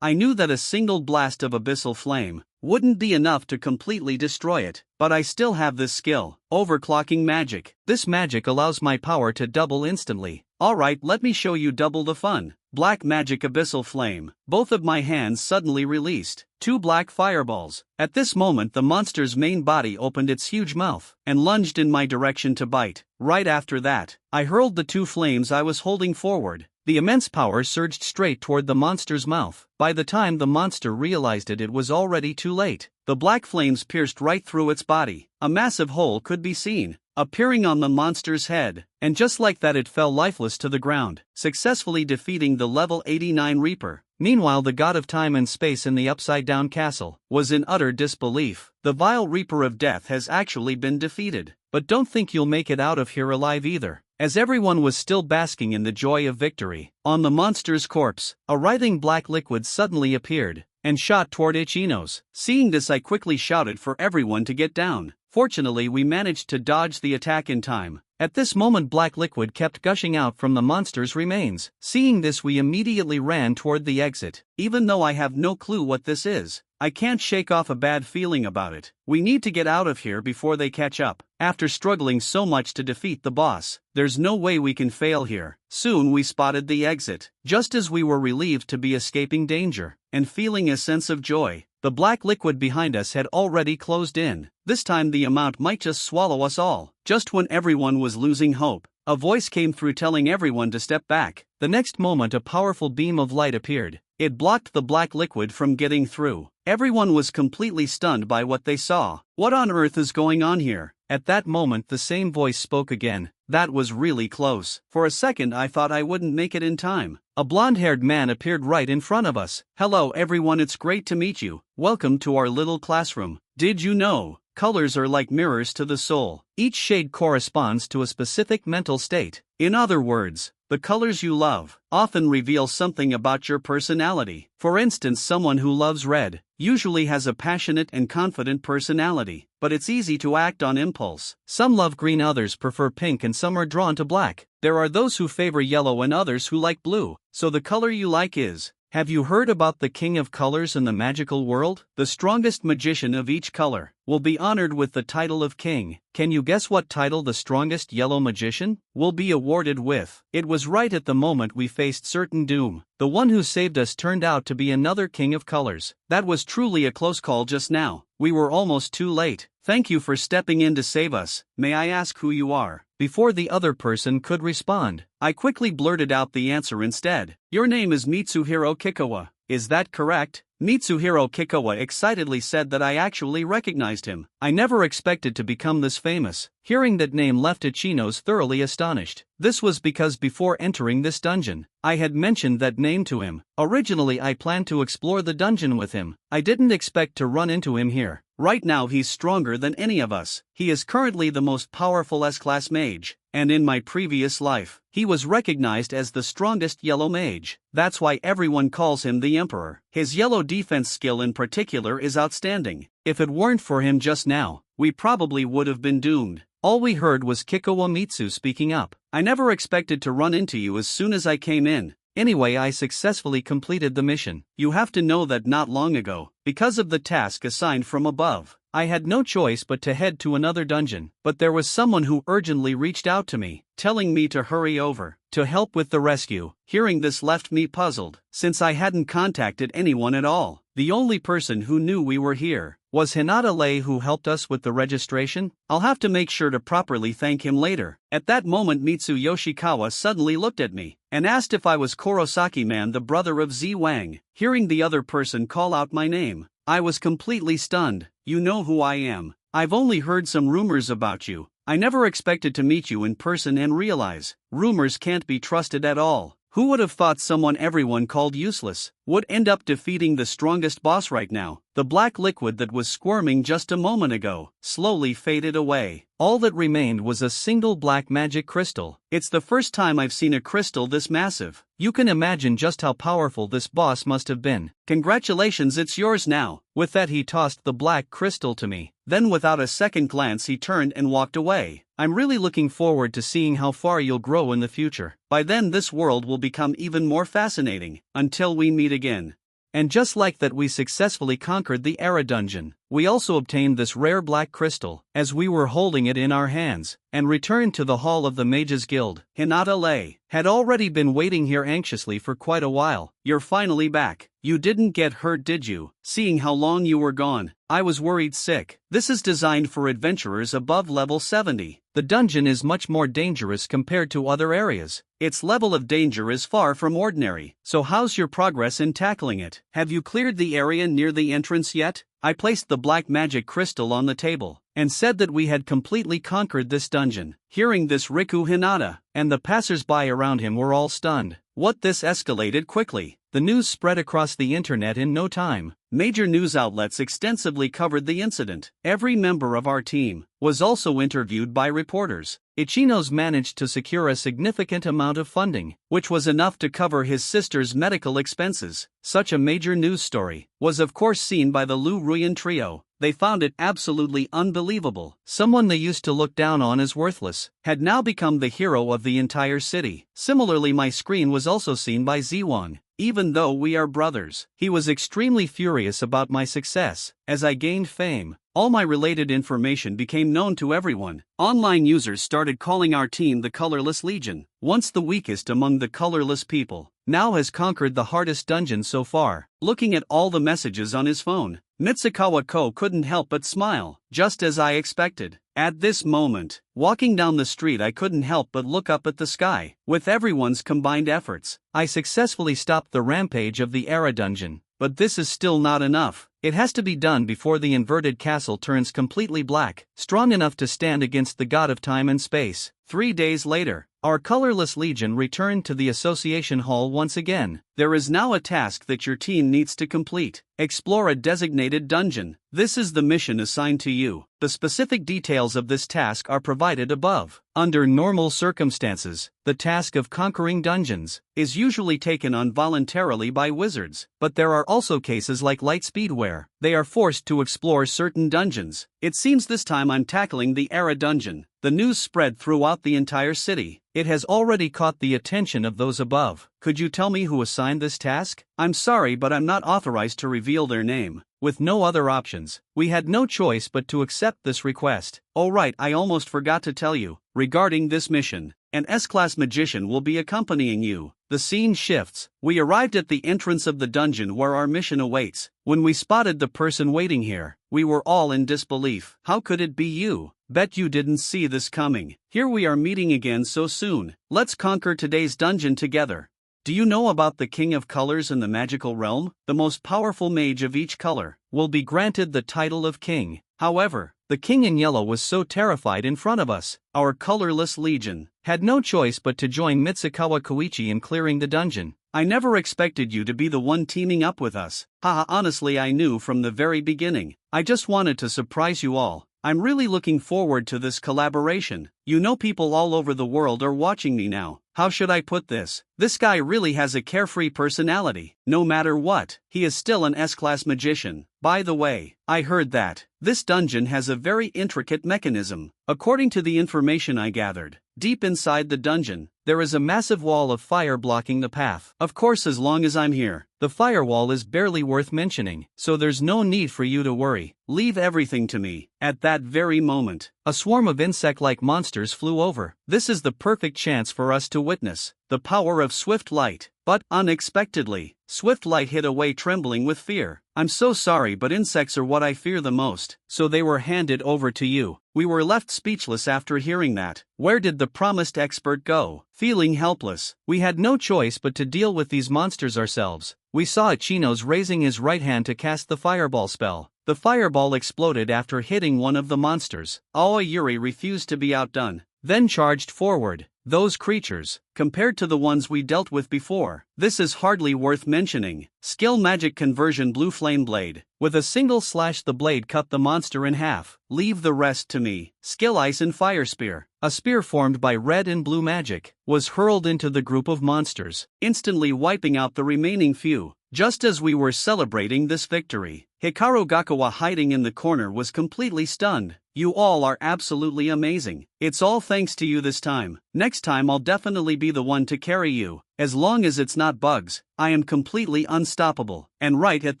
I knew that a single blast of abyssal flame wouldn't be enough to completely destroy it, but I still have this skill, overclocking magic. This magic allows my power to double instantly. Alright, let me show you double the fun. Black magic abyssal flame. Both of my hands suddenly released two black fireballs. At this moment the monster's main body opened its huge mouth and lunged in my direction to bite. Right after that, I hurled the two flames I was holding forward. The immense power surged straight toward the monster's mouth. By the time the monster realized it, it was already too late. The black flames pierced right through its body. A massive hole could be seen, appearing on the monster's head, and just like that it fell lifeless to the ground, successfully defeating the level 89 Reaper. Meanwhile, the god of time and space in the upside-down castle was in utter disbelief. The vile Reaper of Death has actually been defeated. But don't think you'll make it out of here alive either. As everyone was still basking in the joy of victory, on the monster's corpse, a writhing black liquid suddenly appeared and shot toward Ichinos. Seeing this, I quickly shouted for everyone to get down. Fortunately, we managed to dodge the attack in time. At this moment, black liquid kept gushing out from the monster's remains. Seeing this, we immediately ran toward the exit. Even though I have no clue what this is, I can't shake off a bad feeling about it. We need to get out of here before they catch up. After struggling so much to defeat the boss, there's no way we can fail here. Soon we spotted the exit. Just as we were relieved to be escaping danger and feeling a sense of joy, The black liquid behind us had already closed in. This time the amount might just swallow us all. Just when everyone was losing hope, a voice came through telling everyone to step back. The next moment a powerful beam of light appeared. It blocked the black liquid from getting through. Everyone was completely stunned by what they saw. What on earth is going on here? At that moment the same voice spoke again. That was really close. For a second I thought I wouldn't make it in time. A blonde-haired man appeared right in front of us. Hello everyone, it's great to meet you. Welcome to our little classroom. Did you know? Colors are like mirrors to the soul. Each shade corresponds to a specific mental state. In other words, the colors you love often reveal something about your personality. For instance, someone who loves red usually has a passionate and confident personality, but it's easy to act on impulse. Some love green, others prefer pink, and some are drawn to black. There are those who favor yellow and others who like blue. So the color you like is. Have you heard about the king of colors in the magical world? The strongest magician of each color will be honored with the title of king. Can you guess what title the strongest yellow magician will be awarded with? It was right at the moment we faced certain doom. The one who saved us turned out to be another king of colors. That was truly a close call just now. We were almost too late. Thank you for stepping in to save us. May I ask who you are? Before the other person could respond, I quickly blurted out the answer instead. Your name is Mitsuhiro Kikawa, is that correct? Mitsuhiro Kikawa excitedly said that I actually recognized him. I never expected to become this famous. Hearing that name left Ichinos thoroughly astonished. This was because before entering this dungeon, I had mentioned that name to him. Originally I planned to explore the dungeon with him. I didn't expect to run into him here. Right now he's stronger than any of us. He is currently the most powerful S-class mage, and in my previous life, he was recognized as the strongest yellow mage. That's why everyone calls him the Emperor. His yellow defense skill in particular is outstanding. If it weren't for him just now, we probably would have been doomed. All we heard was Kikawa Mitsu speaking up. I never expected to run into you as soon as I came in. Anyway, I successfully completed the mission. You have to know that not long ago, because of the task assigned from above, I had no choice but to head to another dungeon. But there was someone who urgently reached out to me, telling me to hurry over, to help with the rescue. Hearing this left me puzzled, since I hadn't contacted anyone at all. The only person who knew we were here was Hinata Lei, who helped us with the registration. I'll have to make sure to properly thank him later. At that moment Mitsu Yoshikawa suddenly looked at me and asked if I was Kurosaki Man, the brother of Z Wang. Hearing the other person call out my name, I was completely stunned. You know who I am. I've only heard some rumors about you. I never expected to meet you in person and realize rumors can't be trusted at all. Who would have thought someone everyone called useless would end up defeating the strongest boss right now? The black liquid that was squirming just a moment ago slowly faded away. All that remained was a single black magic crystal. It's the first time I've seen a crystal this massive. You can imagine just how powerful this boss must have been. Congratulations, it's yours now. With that he tossed the black crystal to me. Then without a second glance he turned and walked away. I'm really looking forward to seeing how far you'll grow in the future. By then this world will become even more fascinating. Until we meet again. And just like that, we successfully conquered the Era dungeon. We also obtained this rare black crystal, as we were holding it in our hands, and returned to the Hall of the Mages Guild. Hinata Lei had already been waiting here anxiously for quite a while. You're finally back. You didn't get hurt, did you? Seeing how long you were gone, I was worried sick. This is designed for adventurers above level 70. The dungeon is much more dangerous compared to other areas. Its level of danger is far from ordinary. So how's your progress in tackling it? Have you cleared the area near the entrance yet? I placed the black magic crystal on the table, and said that we had completely conquered this dungeon. Hearing this, Riku Hinata and the passers-by around him were all stunned. What? This escalated quickly. The news spread across the internet in no time. Major news outlets extensively covered the incident. Every member of our team was also interviewed by reporters. Ichinos managed to secure a significant amount of funding, which was enough to cover his sister's medical expenses. Such a major news story was of course seen by the Lu Ruyan trio. They found it absolutely unbelievable. Someone they used to look down on as worthless had now become the hero of the entire city. Similarly, my screen was also seen by Ziwang. even though we are brothers. He was extremely furious about my success. As I gained fame, all my related information became known to everyone. Online users started calling our team the Colorless Legion. Once the weakest among the colorless people, now has conquered the hardest dungeon so far. Looking at all the messages on his phone, Mitsukawa-ko couldn't help but smile, just as I expected. At this moment, walking down the street, I couldn't help but look up at the sky. With everyone's combined efforts, I successfully stopped the rampage of the Era dungeon. But this is still not enough. It has to be done before the inverted castle turns completely black, strong enough to stand against the god of time and space. 3 days later, our colorless legion returned to the association hall once again. There is now a task that your team needs to complete. Explore a designated dungeon. This is the mission assigned to you. The specific details of this task are provided above. Under normal circumstances, the task of conquering dungeons is usually taken on voluntarily by wizards, but there are also cases like Lightspeed where they are forced to explore certain dungeons. It seems this time I'm tackling the Era dungeon. The news spread throughout the entire city. It has already caught the attention of those above. Could you tell me who assigned this task? I'm sorry, but I'm not authorized to reveal their name. With no other options, we had no choice but to accept this request. Oh right, I almost forgot to tell you. Regarding this mission, an S-class magician will be accompanying you. The scene shifts. We arrived at the entrance of the dungeon where our mission awaits. When we spotted the person waiting here, we were all in disbelief. How could it be you? Bet you didn't see this coming. Here we are meeting again so soon. Let's conquer today's dungeon together. Do you know about the King of Colors in the magical realm? The most powerful mage of each color will be granted the title of king. However, the king in yellow was so terrified in front of us. Our colorless legion had no choice but to join Mitsukawa Koichi in clearing the dungeon. I never expected you to be the one teaming up with us. Haha, honestly I knew from the very beginning. I just wanted to surprise you all. I'm really looking forward to this collaboration. You know, people all over the world are watching me now. How should I put this? This guy really has a carefree personality. No matter what, he is still an S-class magician. By the way, I heard that this dungeon has a very intricate mechanism. According to the information I gathered, deep inside the dungeon, there is a massive wall of fire blocking the path. Of course, as long as I'm here, the firewall is barely worth mentioning, so there's no need for you to worry. Leave everything to me. At that very moment, a swarm of insect-like monsters flew over. This is the perfect chance for us to witness the power of swift light. But, unexpectedly, swift light hid away trembling with fear. I'm so sorry, but insects are what I fear the most, so they were handed over to you. We were left speechless after hearing that. Where did the promised expert go? Feeling helpless, we had no choice but to deal with these monsters ourselves. We saw Ichinos raising his right hand to cast the fireball spell. The fireball exploded after hitting one of the monsters. Aoi Yuri refused to be outdone, then charged forward. Those creatures, compared to the ones we dealt with before, this is hardly worth mentioning. Skill magic conversion blue flame blade. With a single slash the blade cut the monster in half. Leave the rest to me. Skill ice and fire spear. A spear formed by red and blue magic was hurled into the group of monsters, instantly wiping out the remaining few. Just as we were celebrating this victory, Hikaru Gakawa hiding in the corner was completely stunned. You all are absolutely amazing. It's all thanks to you this time. Next time I'll definitely be the one to carry you. As long as it's not bugs, I am completely unstoppable. And right at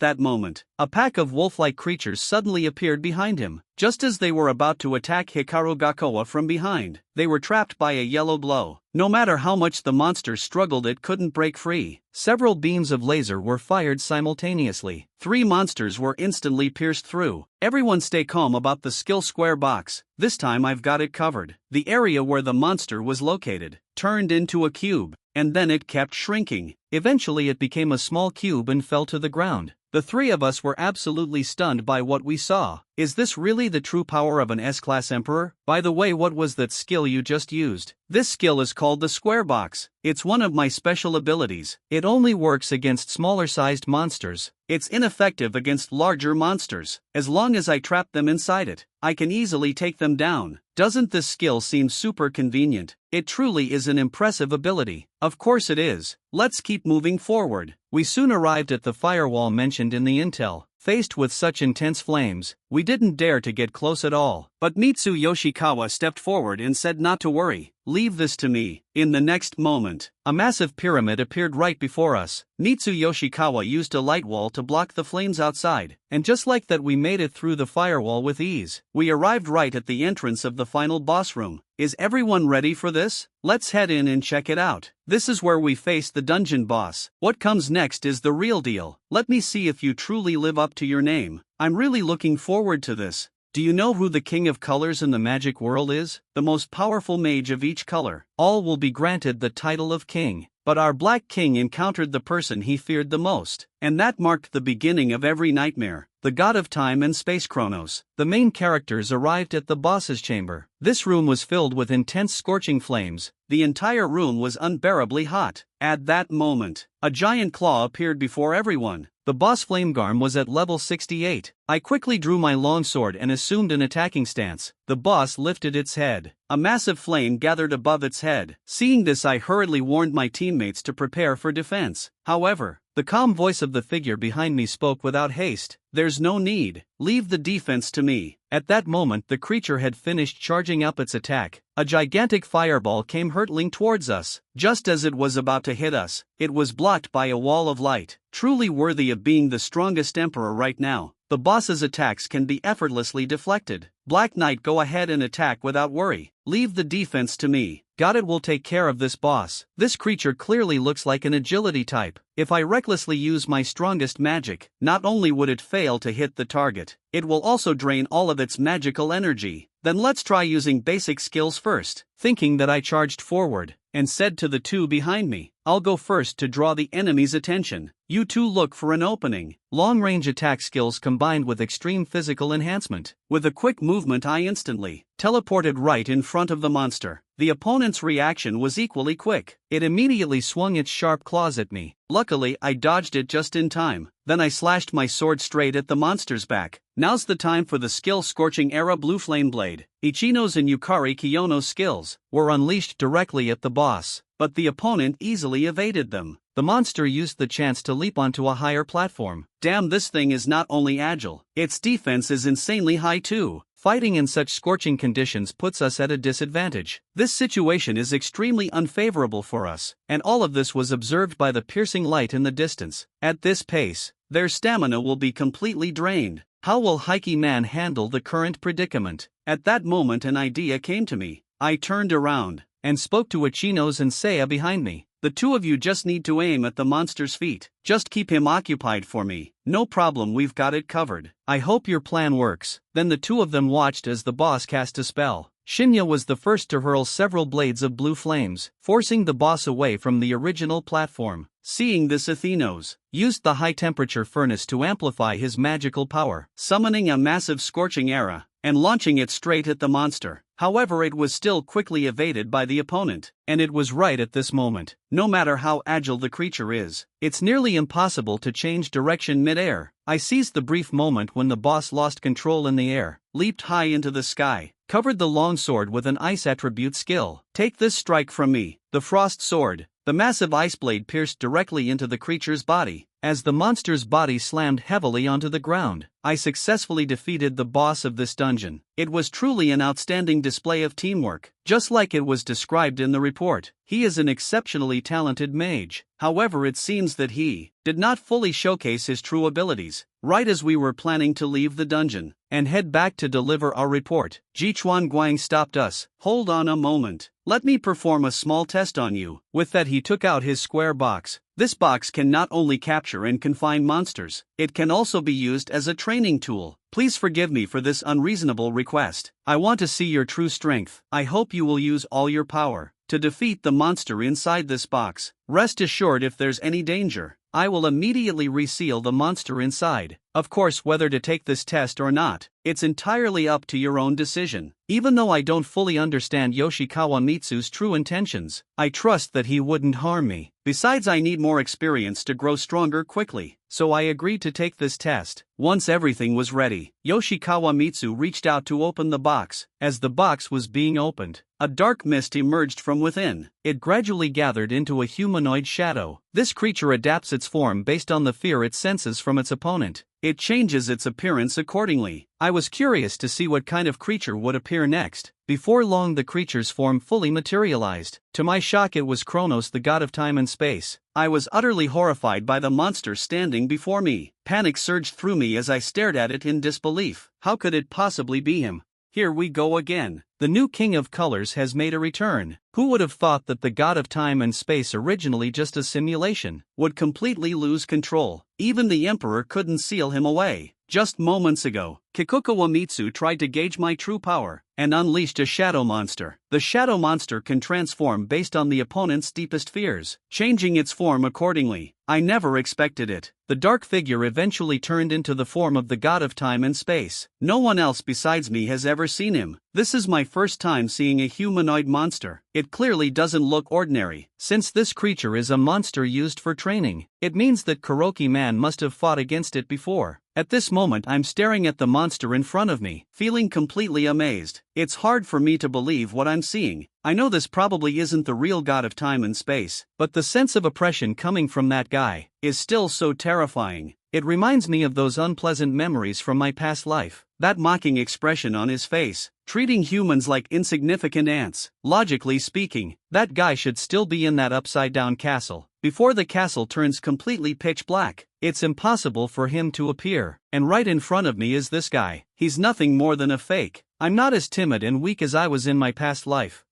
that moment, a pack of wolf-like creatures suddenly appeared behind him. Just as they were about to attack Hikaru Gakawa from behind, they were trapped by a yellow blow. No matter how much the monster struggled, it couldn't break free. Several beams of laser were fired simultaneously. 3 monsters were instantly pierced through. Everyone stay calm about the skill square box. This time I've got it covered. The area where the monster was located turned into a cube, and then it kept shrinking. Eventually it became a small cube and fell to the ground. The 3 of us were absolutely stunned by what we saw. Is this really the true power of an S-class emperor? By the way, what was that skill you just used? This skill is called the square box. It's one of my special abilities. It only works against smaller-sized monsters. It's ineffective against larger monsters. As long as I trap them inside it, I can easily take them down. Doesn't this skill seem super convenient? It truly is an impressive ability. Of course it is. Let's keep moving forward. We soon arrived at the firewall mentioned in the intel. Faced with such intense flames, we didn't dare to get close at all. But Mitsu Yoshikawa stepped forward and said not to worry, leave this to me. In the next moment, a massive pyramid appeared right before us. Mitsu Yoshikawa used a light wall to block the flames outside, and just like that we made it through the firewall with ease. We arrived right at the entrance of the final boss room. Is everyone ready for this? Let's head in and check it out. This is where we face the dungeon boss. What comes next is the real deal. Let me see if you truly live up to your name. I'm really looking forward to this. Do you know who the king of colors in the magic world is? The most powerful mage of each color. All will be granted the title of king. But our Black King encountered the person he feared the most, and that marked the beginning of every nightmare. The god of time and space Kronos. The main characters arrived at the boss's chamber. This room was filled with intense scorching flames. The entire room was unbearably hot. At that moment, a giant claw appeared before everyone. The boss Flamegarm was at level 68. I quickly drew my longsword and assumed an attacking stance. The boss lifted its head. A massive flame gathered above its head. Seeing this, I hurriedly warned my teammates to prepare for defense. However, the calm voice of the figure behind me spoke without haste. There's no need. Leave the defense to me. At that moment, the creature had finished charging up its attack. A gigantic fireball came hurtling towards us. Just as it was about to hit us, it was blocked by a wall of light. Truly worthy of being the strongest emperor right now. The boss's attacks can be effortlessly deflected. Black Knight, go ahead and attack without worry. Leave the defense to me. God, it will take care of this boss. This creature clearly looks like an agility type. If I recklessly use my strongest magic, not only would it fail to hit the target, it will also drain all of its magical energy. Then let's try using basic skills first. Thinking that, I charged forward and said to the two behind me, I'll go first to draw the enemy's attention. You two look for an opening. Long-range attack skills combined with extreme physical enhancement. With a quick movement, I instantly teleported right in front of the monster. The opponent's reaction was equally quick. It immediately swung its sharp claws at me. Luckily, I dodged it just in time. Then I slashed my sword straight at the monster's back. Now's the time for the skill Scorching Era Blue Flame Blade. Ichino's and Yukari Kiyono's skills were unleashed directly at the boss, but the opponent easily evaded them. The monster used the chance to leap onto a higher platform. Damn, this thing is not only agile, its defense is insanely high too. Fighting in such scorching conditions puts us at a disadvantage. This situation is extremely unfavorable for us, and all of this was observed by the piercing light in the distance. At this pace, their stamina will be completely drained. How will Heike Man handle the current predicament? At that moment, an idea came to me. I turned around and spoke to Ichinos and Seiya behind me. The two of you just need to aim at the monster's feet. Just keep him occupied for me. No problem, we've got it covered. I hope your plan works. Then the two of them watched as the boss cast a spell. Shinya was the first to hurl several blades of blue flames, forcing the boss away from the original platform. Seeing this, Athenos used the high-temperature furnace to amplify his magical power, summoning a massive scorching era and launching it straight at the monster. However, it was still quickly evaded by the opponent, and it was right at this moment. No matter how agile the creature is, it's nearly impossible to change direction mid-air. I seized the brief moment when the boss lost control in the air, leaped high into the sky, covered the longsword with an ice attribute skill. Take this strike from me, the Frost Sword. The massive ice blade pierced directly into the creature's body. As the monster's body slammed heavily onto the ground, I successfully defeated the boss of this dungeon. It was truly an outstanding display of teamwork, just like it was described in the report. He is an exceptionally talented mage. However, it seems that he did not fully showcase his true abilities. Right as we were planning to leave the dungeon and head back to deliver our report, Jichuan Guang stopped us. Hold on a moment. Let me perform a small test on you. With that, he took out his square box. This box can not only capture and confine monsters, it can also be used as a training tool. Please forgive me for this unreasonable request. I want to see your true strength. I hope you will use all your power to defeat the monster inside this box. Rest assured, if there's any danger, I will immediately reseal the monster inside. Of course, whether to take this test or not, it's entirely up to your own decision. Even though I don't fully understand Yoshikawa Mitsu's true intentions, I trust that he wouldn't harm me. Besides, I need more experience to grow stronger quickly, so I agreed to take this test. Once everything was ready, Yoshikawa Mitsu reached out to open the box. As the box was being opened, a dark mist emerged from within. It gradually gathered into a humanoid shadow. This creature adapts its form based on the fear it senses from its opponent. it changes its appearance accordingly. I was curious to see what kind of creature would appear next. Before long, the creature's form fully materialized. To my shock, it was Kronos, the god of time and space. I was utterly horrified by the monster standing before me. Panic surged through me as I stared at it in disbelief. How could it possibly be him? Here we go again. The new king of colors has made a return. Who would have thought that the god of time and space, originally just a simulation, would completely lose control? Even the emperor couldn't seal him away. Just moments ago, Kikukawa Mitsu tried to gauge my true power and unleashed a shadow monster. The shadow monster can transform based on the opponent's deepest fears, changing its form accordingly. I never expected it. The dark figure eventually turned into the form of the god of time and space. No one else besides me has ever seen him. This is my first time seeing a humanoid monster. It clearly doesn't look ordinary. Since this creature is a monster used for training, it means that Kuroki Man must have fought against it before. At this moment, I'm staring at the monster in front of me, feeling completely amazed. It's hard for me to believe what I'm seeing. I know this probably isn't the real god of time and space, but the sense of oppression coming from that guy is still so terrifying. It reminds me of those unpleasant memories from my past life. That mocking expression on his face, treating humans like insignificant ants. Logically speaking, that guy should still be in that upside-down castle. Before the castle turns completely pitch black, it's impossible for him to appear. And right in front of me is this guy. He's nothing more than a fake. I'm not as timid and weak as I was in my past life.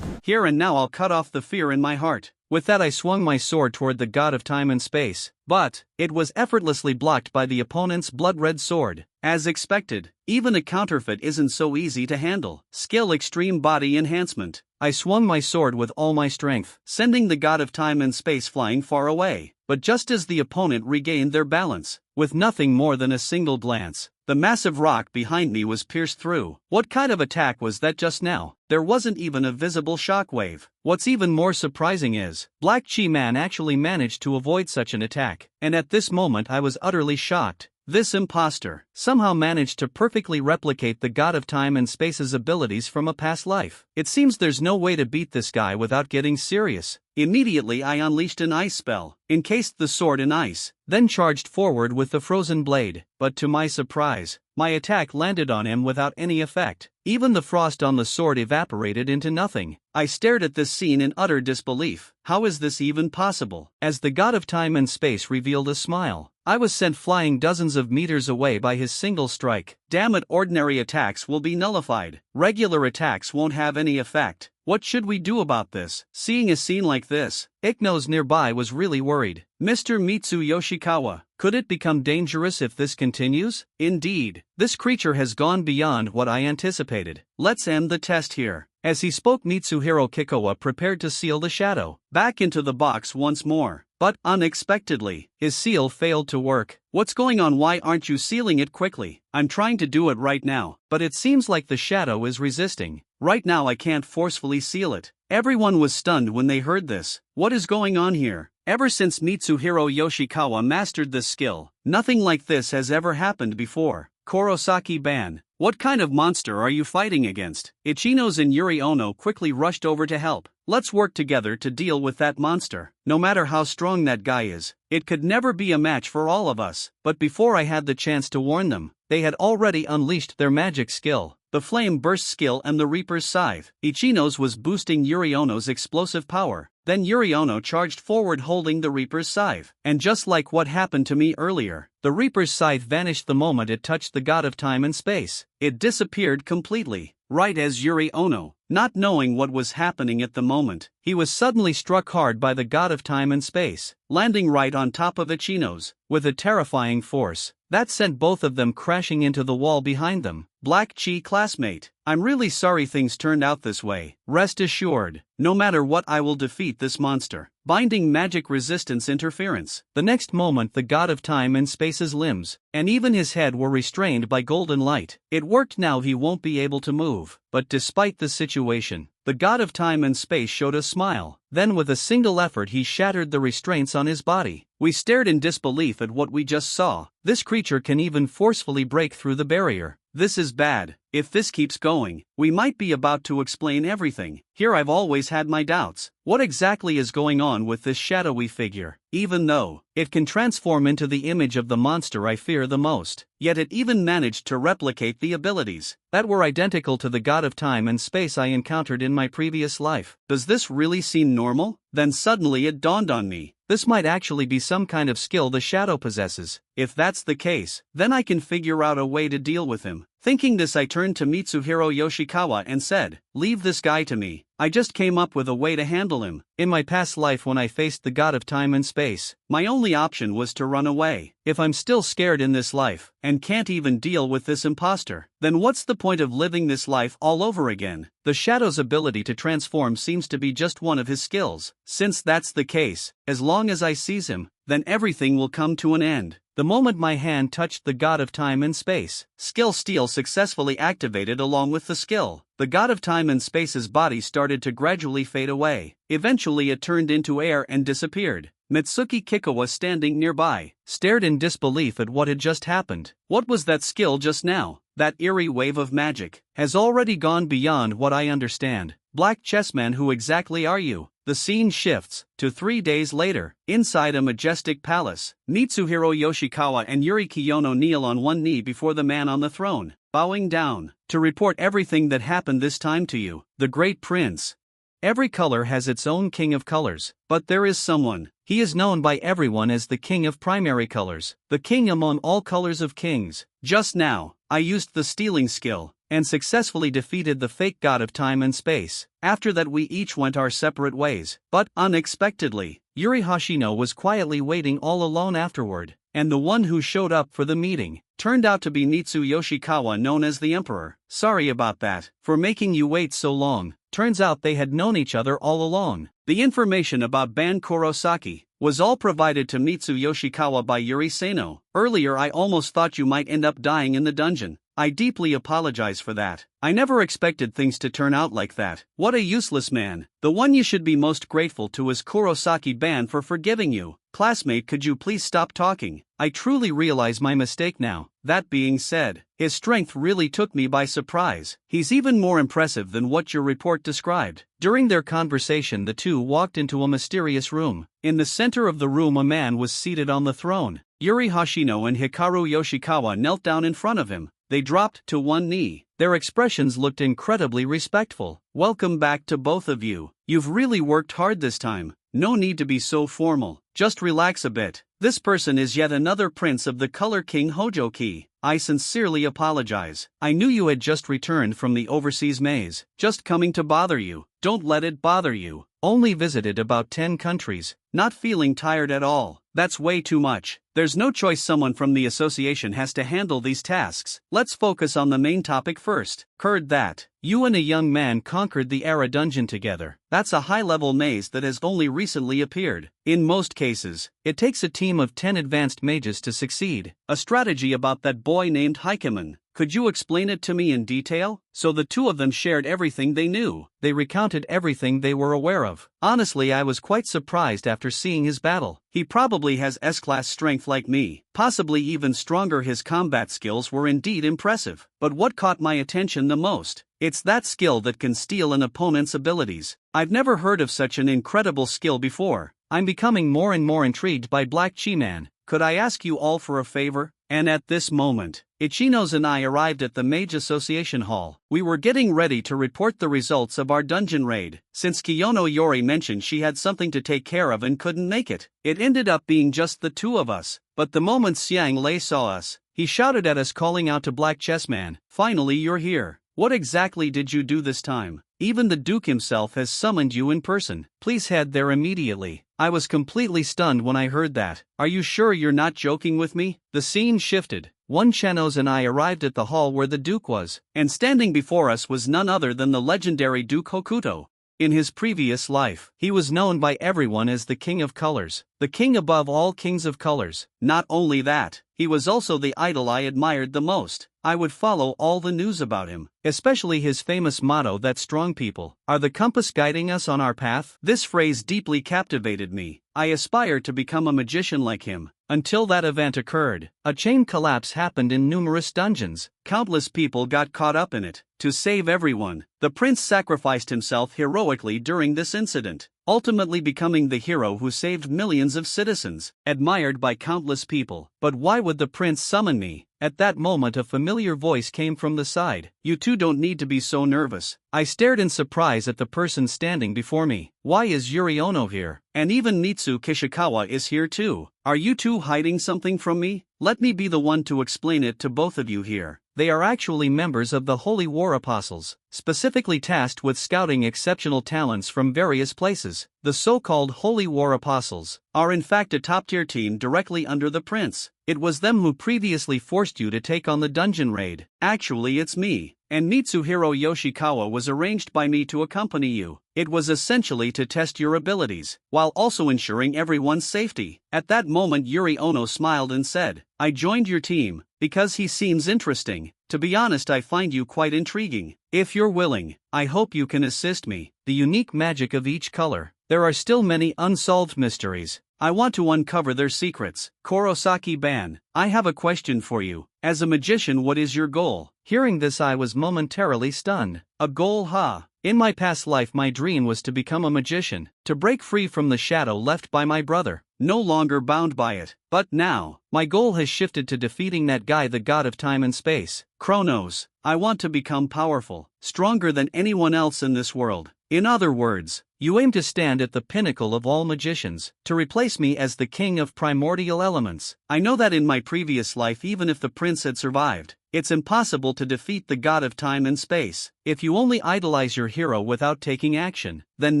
Here and now I'll cut off the fear in my heart. With that, I swung my sword toward the god of time and space, but it was effortlessly blocked by the opponent's blood-red sword. As expected, even a counterfeit isn't so easy to handle. Skill extreme body enhancement. I swung my sword with all my strength, sending the god of time and space flying far away. But just as the opponent regained their balance, with nothing more than a single glance, the massive rock behind me was pierced through. What kind of attack was that just now? There wasn't even a visible shockwave. What's even more surprising is, Black Chi Man actually managed to avoid such an attack. And at this moment I was utterly shocked. This imposter somehow managed to perfectly replicate the god of time and space's abilities from a past life. It seems there's no way to beat this guy without getting serious. Immediately I unleashed an ice spell, encased the sword in ice, then charged forward with the frozen blade. But to my surprise, my attack landed on him without any effect. Even the frost on the sword evaporated into nothing. I stared at this scene in utter disbelief. How is this even possible? As the god of time and space revealed a smile, I was sent flying dozens of meters away by his single strike. Damn it, ordinary attacks will be nullified. Regular attacks won't have any effect. What should we do about this? Seeing a scene like this, Iknos nearby was really worried. Mr. Mitsu Yoshikawa, could it become dangerous if this continues? Indeed, this creature has gone beyond what I anticipated. Let's end the test here. As he spoke, Mitsuhiro Kikowa prepared to seal the shadow back into the box once more. But, unexpectedly, his seal failed to work. What's going on? Why aren't you sealing it quickly? I'm trying to do it right now, but it seems like the shadow is resisting. Right now I can't forcefully seal it. Everyone was stunned when they heard this. What is going on here? Ever since Mitsuhiro Yoshikawa mastered this skill, nothing like this has ever happened before. Kurosaki-ban, what kind of monster are you fighting against? Ichinos and Yuri Ono quickly rushed over to help. Let's work together to deal with that monster. No matter how strong that guy is, it could never be a match for all of us. But before I had the chance to warn them, they had already unleashed their magic skill. The Flame Burst skill and the Reaper's Scythe. Ichinos was boosting Yuri Ono's explosive power. Then Yuri Ono charged forward holding the Reaper's Scythe. And just like what happened to me earlier, the Reaper's Scythe vanished the moment it touched the god of time and space. It disappeared completely. Right as Yuri Ono, not knowing what was happening at the moment, he was suddenly struck hard by the god of time and space, landing right on top of Ichinos, with a terrifying force that sent both of them crashing into the wall behind them. Black Chi classmate, I'm really sorry things turned out this way. Rest assured, no matter what, I will defeat this monster. Binding magic resistance interference. The next moment the god of time and space's limbs, and even his head, were restrained by golden light. It worked. Now he won't be able to move. But despite the situation, the god of time and space showed a smile. Then with a single effort he shattered the restraints on his body. We stared in disbelief at what we just saw. This creature can even forcefully break through the barrier. This is bad. If this keeps going, we might be about to explain everything. Here I've always had my doubts. What exactly is going on with this shadowy figure? Even though it can transform into the image of the monster I fear the most, yet it even managed to replicate the abilities that were identical to the god of time and space I encountered in my previous life. Does this really seem normal? Then suddenly it dawned on me. This might actually be some kind of skill the shadow possesses. If that's the case, then I can figure out a way to deal with him. Thinking this, I turned to Mitsuhiro Yoshikawa and said, "Leave this guy to me. I just came up with a way to handle him. In my past life, when I faced the god of time and space, my only option was to run away. If I'm still scared in this life, and can't even deal with this imposter, then what's the point of living this life all over again?" The shadow's ability to transform seems to be just one of his skills. Since that's the case, as long as I seize him, then everything will come to an end. The moment my hand touched the god of time and space, skill steal successfully activated along with the skill. The god of time and space's body started to gradually fade away. Eventually it turned into air and disappeared. Mitsuki Kikawa, standing nearby, stared in disbelief at what had just happened. What was that skill just now? That eerie wave of magic has already gone beyond what I understand. Black Chessman, who exactly are you? The scene shifts to 3 days later. Inside a majestic palace, Mitsuhiro Yoshikawa and Yuri Kiyono kneel on one knee before the man on the throne, bowing down to report everything that happened this time to you, the great prince. Every color has its own king of colors, but there is someone. He is known by everyone as the king of primary colors, the king among all colors of kings. Just now, I used the stealing skill and successfully defeated the fake god of time and space. After that, we each went our separate ways. But unexpectedly, Yuri Hoshino was quietly waiting all alone afterward, and the one who showed up for the meeting turned out to be Nitsu Yoshikawa, known as the Emperor. Sorry about that, for making you wait so long. Turns out they had known each other all along. The information about Ban Kurosaki was all provided to Mitsu Yoshikawa by Yuri Seno. Earlier I almost thought you might end up dying in the dungeon. I deeply apologize for that. I never expected things to turn out like that. What a useless man. The one you should be most grateful to is Kurosaki-ban for forgiving you. Classmate, could you please stop talking? I truly realize my mistake now. That being said, his strength really took me by surprise. He's even more impressive than what your report described. During their conversation, the two walked into a mysterious room. In the center of the room, a man was seated on the throne. Yuri Hoshino and Hikaru Yoshikawa knelt down in front of him. They dropped to one knee. Their expressions looked incredibly respectful. Welcome back to both of you. You've really worked hard this time. No need to be so formal. Just relax a bit. This person is yet another prince of the Color King Hojoki. I sincerely apologize. I knew you had just returned from the overseas maze. Just coming to bother you. Don't let it bother you. Only visited about 10 countries. Not feeling tired at all. That's way too much. There's no choice, someone from the association has to handle these tasks. Let's focus on the main topic first. Heard that you and a young man conquered the Era dungeon together. That's a high-level maze that has only recently appeared. In most cases, it takes a team of 10 advanced mages to succeed. A strategy about that boy named Heikeman. Could you explain it to me in detail? So the two of them shared everything they knew. They recounted everything they were aware of. Honestly, I was quite surprised after seeing his battle. He probably has S-class strength like me, possibly even stronger. His combat skills were indeed impressive. But what caught my attention the most? It's that skill that can steal an opponent's abilities. I've never heard of such an incredible skill before. I'm becoming more and more intrigued by Black Chi-Man. Could I ask you all for a favor? And at this moment, Ichinos and I arrived at the Mage Association Hall. We were getting ready to report the results of our dungeon raid. Since Kiyono Yori mentioned she had something to take care of and couldn't make it, it ended up being just the two of us. But the moment Xiang Lei saw us, he shouted at us, calling out to Black Chessman, "Finally you're here. What exactly did you do this time? Even the Duke himself has summoned you in person. Please head there immediately." I was completely stunned when I heard that. Are you sure you're not joking with me? The scene shifted. One Chenos and I arrived at the hall where the Duke was, and standing before us was none other than the legendary Duke Hokuto. In his previous life, he was known by everyone as the King of Colors, the king above all kings of colors. Not only that, he was also the idol I admired the most. I would follow all the news about him, especially his famous motto that strong people are the compass guiding us on our path. This phrase deeply captivated me. I aspired to become a magician like him. Until that event occurred, a chain collapse happened in numerous dungeons. Countless people got caught up in it. To save everyone, the prince sacrificed himself heroically during this incident, ultimately becoming the hero who saved millions of citizens, admired by countless people. But why would the prince summon me? At that moment a familiar voice came from the side. You two don't need to be so nervous. I stared in surprise at the person standing before me. Why is Yuri Ono here? And even Mitsu Kishikawa is here too. Are you two hiding something from me? Let me be the one to explain it to both of you here. They are actually members of the Holy War Apostles, specifically tasked with scouting exceptional talents from various places. The so-called Holy War Apostles are in fact a top-tier team directly under the prince. It was them who previously forced you to take on the dungeon raid. Actually, it's me. And Mitsuhiro Yoshikawa was arranged by me to accompany you. It was essentially to test your abilities, while also ensuring everyone's safety. At that moment Yuri Ono smiled and said, I joined your team because he seems interesting. To be honest, I find you quite intriguing. If you're willing, I hope you can assist me. The unique magic of each color. There are still many unsolved mysteries. I want to uncover their secrets. Kurosaki-ban, I have a question for you. As a magician, what is your goal? Hearing this, I was momentarily stunned. A goal, huh? In my past life, my dream was to become a magician, to break free from the shadow left by my brother, no longer bound by it. But now, my goal has shifted to defeating that guy, the god of time and space, Kronos. I want to become powerful, stronger than anyone else in this world. In other words, you aim to stand at the pinnacle of all magicians, to replace me as the king of primordial elements. I know that in my previous life, even if the prince had survived, it's impossible to defeat the god of time and space. If you only idolize your hero without taking action, then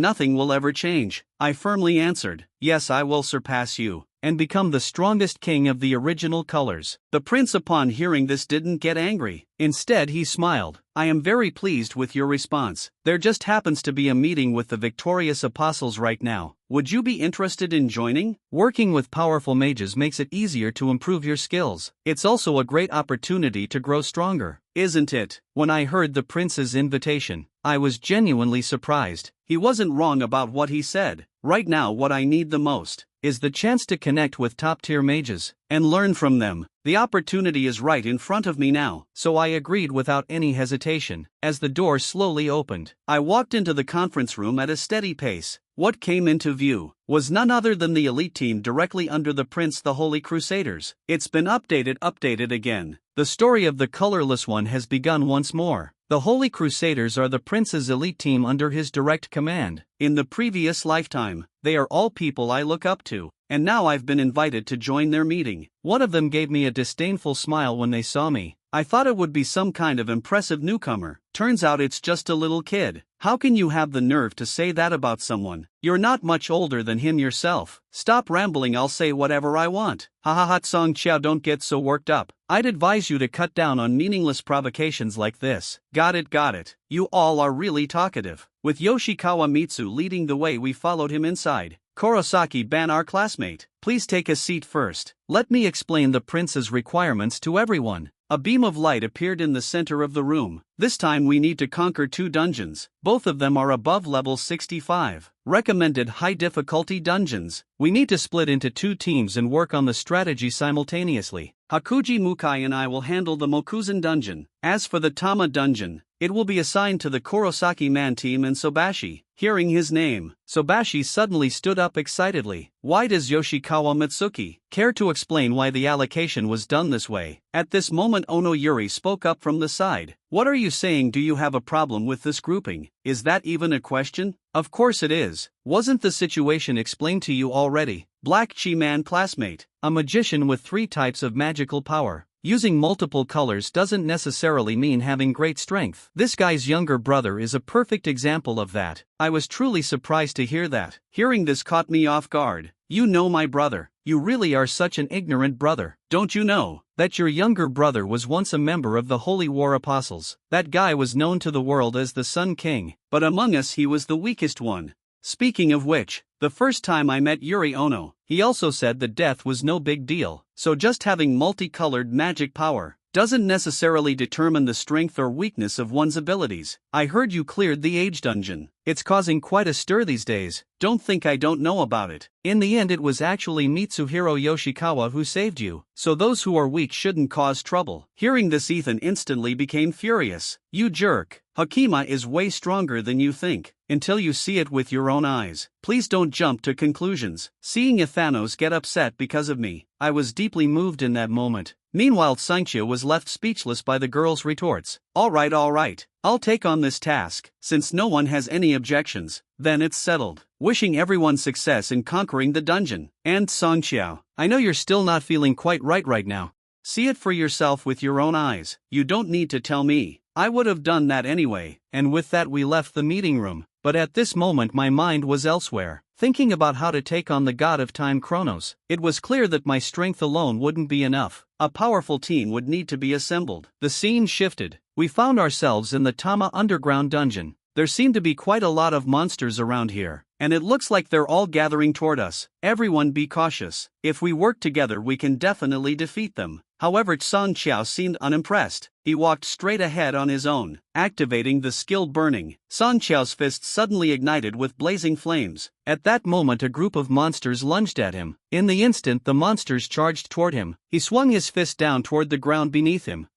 nothing will ever change. I firmly answered, yes, I will surpass you, and become the strongest king of the original colors. The prince, upon hearing this, didn't get angry. Instead, he smiled. I am very pleased with your response. There just happens to be a meeting with the victorious apostles right now. Would you be interested in joining? Working with powerful mages makes it easier to improve your skills. It's also a great opportunity to grow stronger, isn't it? When I heard the prince's invitation, I was genuinely surprised. He wasn't wrong about what he said. Right now, what I need the most is the chance to connect with top-tier mages and learn from them. The opportunity is right in front of me now, so I agreed without any hesitation. As the door slowly opened, I walked into the conference room at a steady pace. What came into view was none other than the elite team directly under the prince, the Holy Crusaders. It's been updated again. The story of the colorless one has begun once more. The Holy Crusaders are the prince's elite team under his direct command. In the previous lifetime, they are all people I look up to, and now I've been invited to join their meeting. One of them gave me a disdainful smile when they saw me. I thought it would be some kind of impressive newcomer. Turns out it's just a little kid. How can you have the nerve to say that about someone? You're not much older than him yourself. Stop rambling, I'll say whatever I want. Hahaha, Song Chiao, don't get so worked up. I'd advise you to cut down on meaningless provocations like this. Got it. You all are really talkative. With Yoshikawa Mitsu leading the way, we followed him inside. Kurosaki-ban, our classmate, please take a seat first. Let me explain the prince's requirements to everyone. A beam of light appeared in the center of the room. This time we need to conquer 2 dungeons. Both of them are above level 65. Recommended high difficulty dungeons. We need to split into 2 teams and work on the strategy simultaneously. Hakuji Mukai and I will handle the Mokuzan dungeon. As for the Tama dungeon, it will be assigned to the Kurosaki man team and Sobashi. Hearing his name, Sobashi suddenly stood up excitedly. Why does Yoshikawa Mitsuki care to explain why the allocation was done this way? At this moment Ono Yuri spoke up from the side. What are you saying? Do you have a problem with this grouping? Is that even a question? Of course it is. Wasn't the situation explained to you already? Black Chi-man classmate, a magician with 3 types of magical power. Using multiple colors doesn't necessarily mean having great strength. This guy's younger brother is a perfect example of that. I was truly surprised to hear that. Hearing this caught me off guard. You know my brother. You really are such an ignorant brother. Don't you know that your younger brother was once a member of the Holy War Apostles? That guy was known to the world as the Sun King, but among us he was the weakest one. Speaking of which, the first time I met Yuri Ono, he also said that death was no big deal, so just having multicolored magic power doesn't necessarily determine the strength or weakness of one's abilities. I heard you cleared the age dungeon. It's causing quite a stir these days. Don't think I don't know about it. In the end, it was actually Mitsuhiro Yoshikawa who saved you, so those who are weak shouldn't cause trouble. Hearing this, Ethan instantly became furious. You jerk. Hakima is way stronger than you think, until you see it with your own eyes. Please don't jump to conclusions. Seeing Ithanos get upset because of me, I was deeply moved in that moment. Meanwhile, Sanchia was left speechless by the girl's retorts. Alright, I'll take on this task. Since no one has any objections, then it's settled. Wishing everyone success in conquering the dungeon. And Songqiao, I know you're still not feeling quite right now. See it for yourself with your own eyes. You don't need to tell me. I would have done that anyway. And with that we left the meeting room. But at this moment my mind was elsewhere, thinking about how to take on the god of time Kronos. It was clear that my strength alone wouldn't be enough. A powerful team would need to be assembled. The scene shifted. We found ourselves in the Tama underground dungeon. There seemed to be quite a lot of monsters around here, and it looks like they're all gathering toward us. Everyone be cautious. If we work together we can definitely defeat them. However, Song Qiao seemed unimpressed. He walked straight ahead on his own, activating the skill burning. Song Qiao's fist suddenly ignited with blazing flames. At that moment a group of monsters lunged at him. In the instant the monsters charged toward him. He swung his fist down toward the ground beneath him.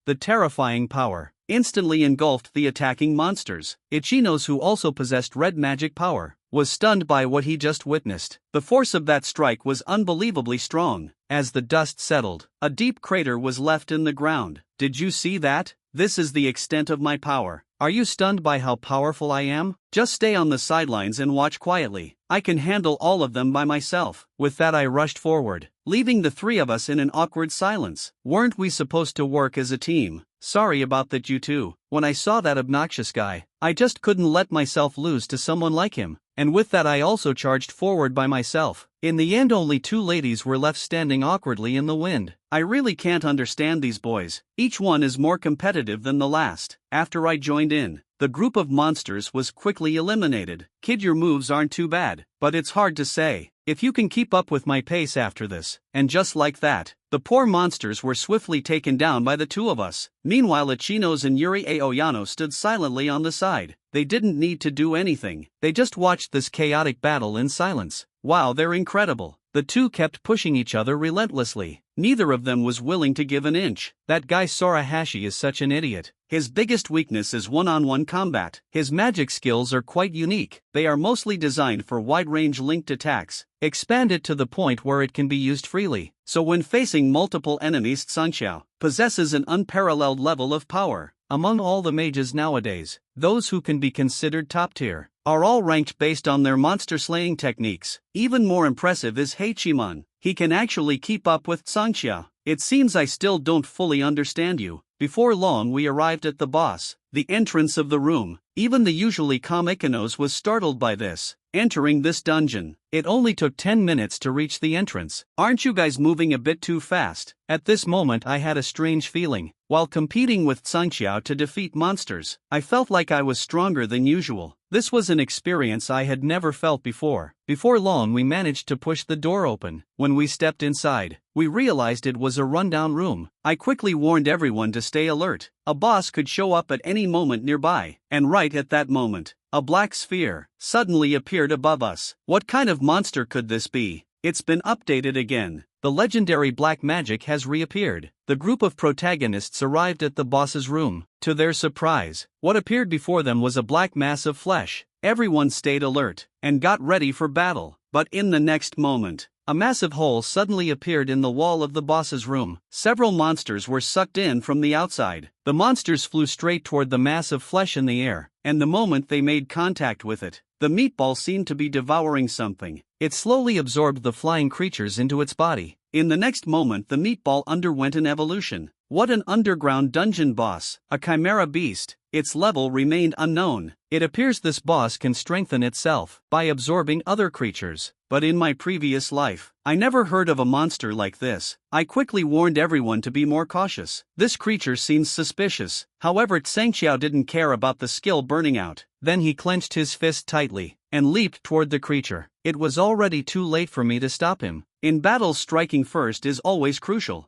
The terrifying power instantly engulfed the attacking monsters. Ichinos, who also possessed red magic power, was stunned by what he just witnessed. The force of that strike was unbelievably strong. As the dust settled, a deep crater was left in the ground. Did you see that? This is the extent of my power. Are you stunned by how powerful I am? Just stay on the sidelines and watch quietly. I can handle all of them by myself. With that I rushed forward, leaving the three of us in an awkward silence. Weren't we supposed to work as a team? Sorry about that, you two. When I saw that obnoxious guy, I just couldn't let myself lose to someone like him. And with that I also charged forward by myself. In the end only two ladies were left standing awkwardly in the wind. I really can't understand these boys. Each one is more competitive than the last. After I joined in, the group of monsters was quickly eliminated. Kid, your moves aren't too bad, but it's hard to say if you can keep up with my pace after this. And just like that, the poor monsters were swiftly taken down by the two of us. Meanwhile, Ichinos and Yuri Aoyano stood silently on the side. They didn't need to do anything. They just watched this chaotic battle in silence. Wow, they're incredible. The two kept pushing each other relentlessly. Neither of them was willing to give an inch. That guy Sorahashi is such an idiot. His biggest weakness is one-on-one combat. His magic skills are quite unique. They are mostly designed for wide-range linked attacks, expanded to the point where it can be used freely. So when facing multiple enemies, Sangxiao possesses an unparalleled level of power. Among all the mages nowadays, those who can be considered top tier are all ranked based on their monster-slaying techniques. Even more impressive is Heichiman. He can actually keep up with Sangxia. It seems I still don't fully understand you. Before long we arrived at the boss, the entrance of the room. Even the usually calm Ikanos was startled by this. Entering this dungeon, it only took 10 minutes to reach the entrance. Aren't you guys moving a bit too fast? At this moment I had a strange feeling. While competing with Sangxiao to defeat monsters, I felt like I was stronger than usual. This was an experience I had never felt before. Before long we managed to push the door open. When we stepped inside, we realized it was a rundown room. I quickly warned everyone to stay alert. A boss could show up at any moment nearby, and right at that moment, a black sphere suddenly appeared above us. What kind of monster could this be? It's been updated again. The legendary black magic has reappeared. The group of protagonists arrived at the boss's room. To their surprise, what appeared before them was a black mass of flesh. Everyone stayed alert and got ready for battle. But in the next moment, a massive hole suddenly appeared in the wall of the boss's room. Several monsters were sucked in from the outside. The monsters flew straight toward the mass of flesh in the air, and the moment they made contact with it, the meatball seemed to be devouring something. It slowly absorbed the flying creatures into its body. In the next moment the meatball underwent an evolution. What an underground dungeon boss! A chimera beast. Its level remained unknown. It appears this boss can strengthen itself by absorbing other creatures. But in my previous life, I never heard of a monster like this. I quickly warned everyone to be more cautious. This creature seems suspicious. However, Tsangxiao didn't care about the skill burning out. Then he clenched his fist tightly and leaped toward the creature. It was already too late for me to stop him. In battle, striking first is always crucial.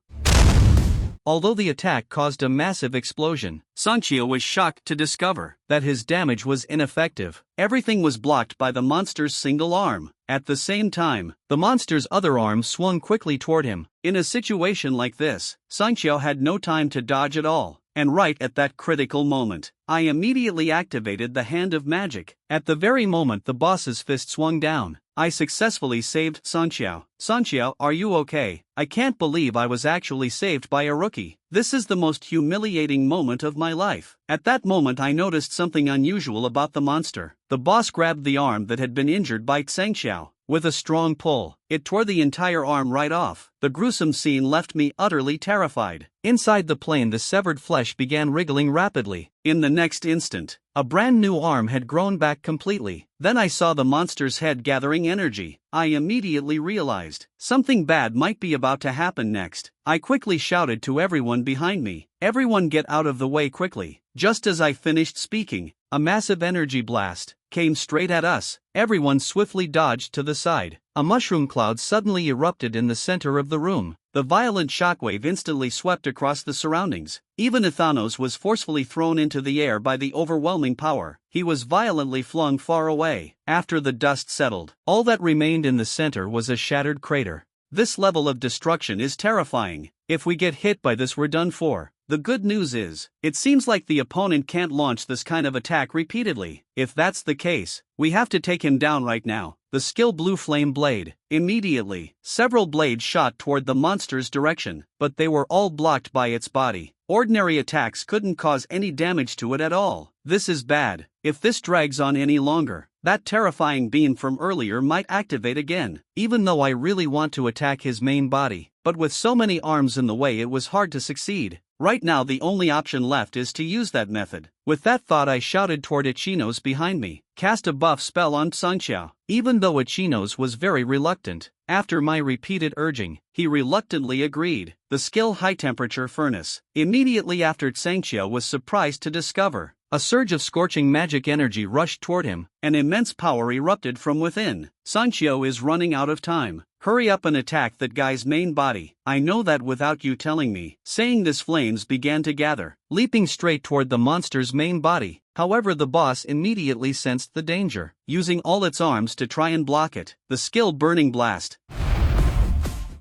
Although the attack caused a massive explosion, Sanchio was shocked to discover that his damage was ineffective. Everything was blocked by the monster's single arm. At the same time, the monster's other arm swung quickly toward him. In a situation like this, Sanchio had no time to dodge at all. And right at that critical moment, I immediately activated the Hand of Magic. At the very moment the boss's fist swung down, I successfully saved Sanchio. Sanchio, are you okay? I can't believe I was actually saved by a rookie. This is the most humiliating moment of my life. At that moment I noticed something unusual about the monster. The boss grabbed the arm that had been injured by Sanchio. With a strong pull, it tore the entire arm right off. The gruesome scene left me utterly terrified. Inside the plane the severed flesh began wriggling rapidly. In the next instant, a brand new arm had grown back completely. Then I saw the monster's head gathering energy. I immediately realized something bad might be about to happen next. I quickly shouted to everyone behind me, "Everyone get out of the way quickly." Just as I finished speaking, a massive energy blast came straight at us. Everyone swiftly dodged to the side. A mushroom cloud suddenly erupted in the center of the room. The violent shockwave instantly swept across the surroundings. Even Ithanos was forcefully thrown into the air by the overwhelming power. He was violently flung far away. After the dust settled, all that remained in the center was a shattered crater. This level of destruction is terrifying. If we get hit by this, we're done for. The good news is, it seems like the opponent can't launch this kind of attack repeatedly. If that's the case, we have to take him down right now. The skill Blue Flame Blade. Immediately, several blades shot toward the monster's direction, but they were all blocked by its body. Ordinary attacks couldn't cause any damage to it at all. This is bad. If this drags on any longer, that terrifying beam from earlier might activate again. Even though I really want to attack his main body, but with so many arms in the way it was hard to succeed. Right now the only option left is to use that method. With that thought I shouted toward Ichinos behind me, "Cast a buff spell on Sanchio." Even though Ichinos was very reluctant, after my repeated urging, he reluctantly agreed. The skill High Temperature Furnace. Immediately after, Sanchio was surprised to discover a surge of scorching magic energy rushed toward him. An immense power erupted from within. Sanchio is running out of time. Hurry up and attack that guy's main body. I know that without you telling me. Saying this, flames began to gather, leaping straight toward the monster's main body. However, the boss immediately sensed the danger, using all its arms to try and block it. The skill Burning Blast.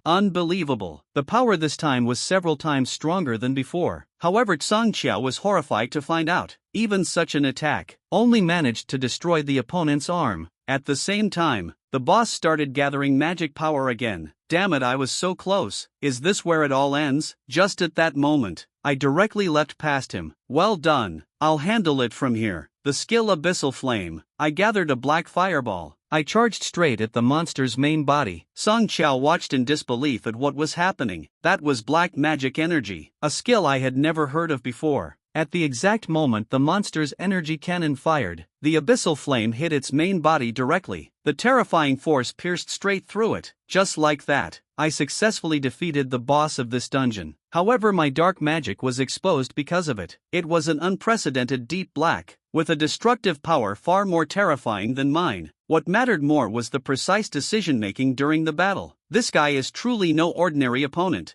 Unbelievable. The power this time was several times stronger than before. However, Sanchio was horrified to find out even such an attack only managed to destroy the opponent's arm. At the same time, the boss started gathering magic power again. Damn it, I was so close. Is this where it all ends? Just at that moment, I directly leapt past him. Well done. I'll handle it from here. The skill Abyssal Flame. I gathered a black fireball. I charged straight at the monster's main body. Sanchio watched in disbelief at what was happening. That was black magic energy, a skill I had never heard of before. At the exact moment the monster's energy cannon fired, the abyssal flame hit its main body directly. The terrifying force pierced straight through it. Just like that, I successfully defeated the boss of this dungeon. However, my dark magic was exposed because of it. It was an unprecedented deep black, with a destructive power far more terrifying than mine. What mattered more was the precise decision-making during the battle. This guy is truly no ordinary opponent.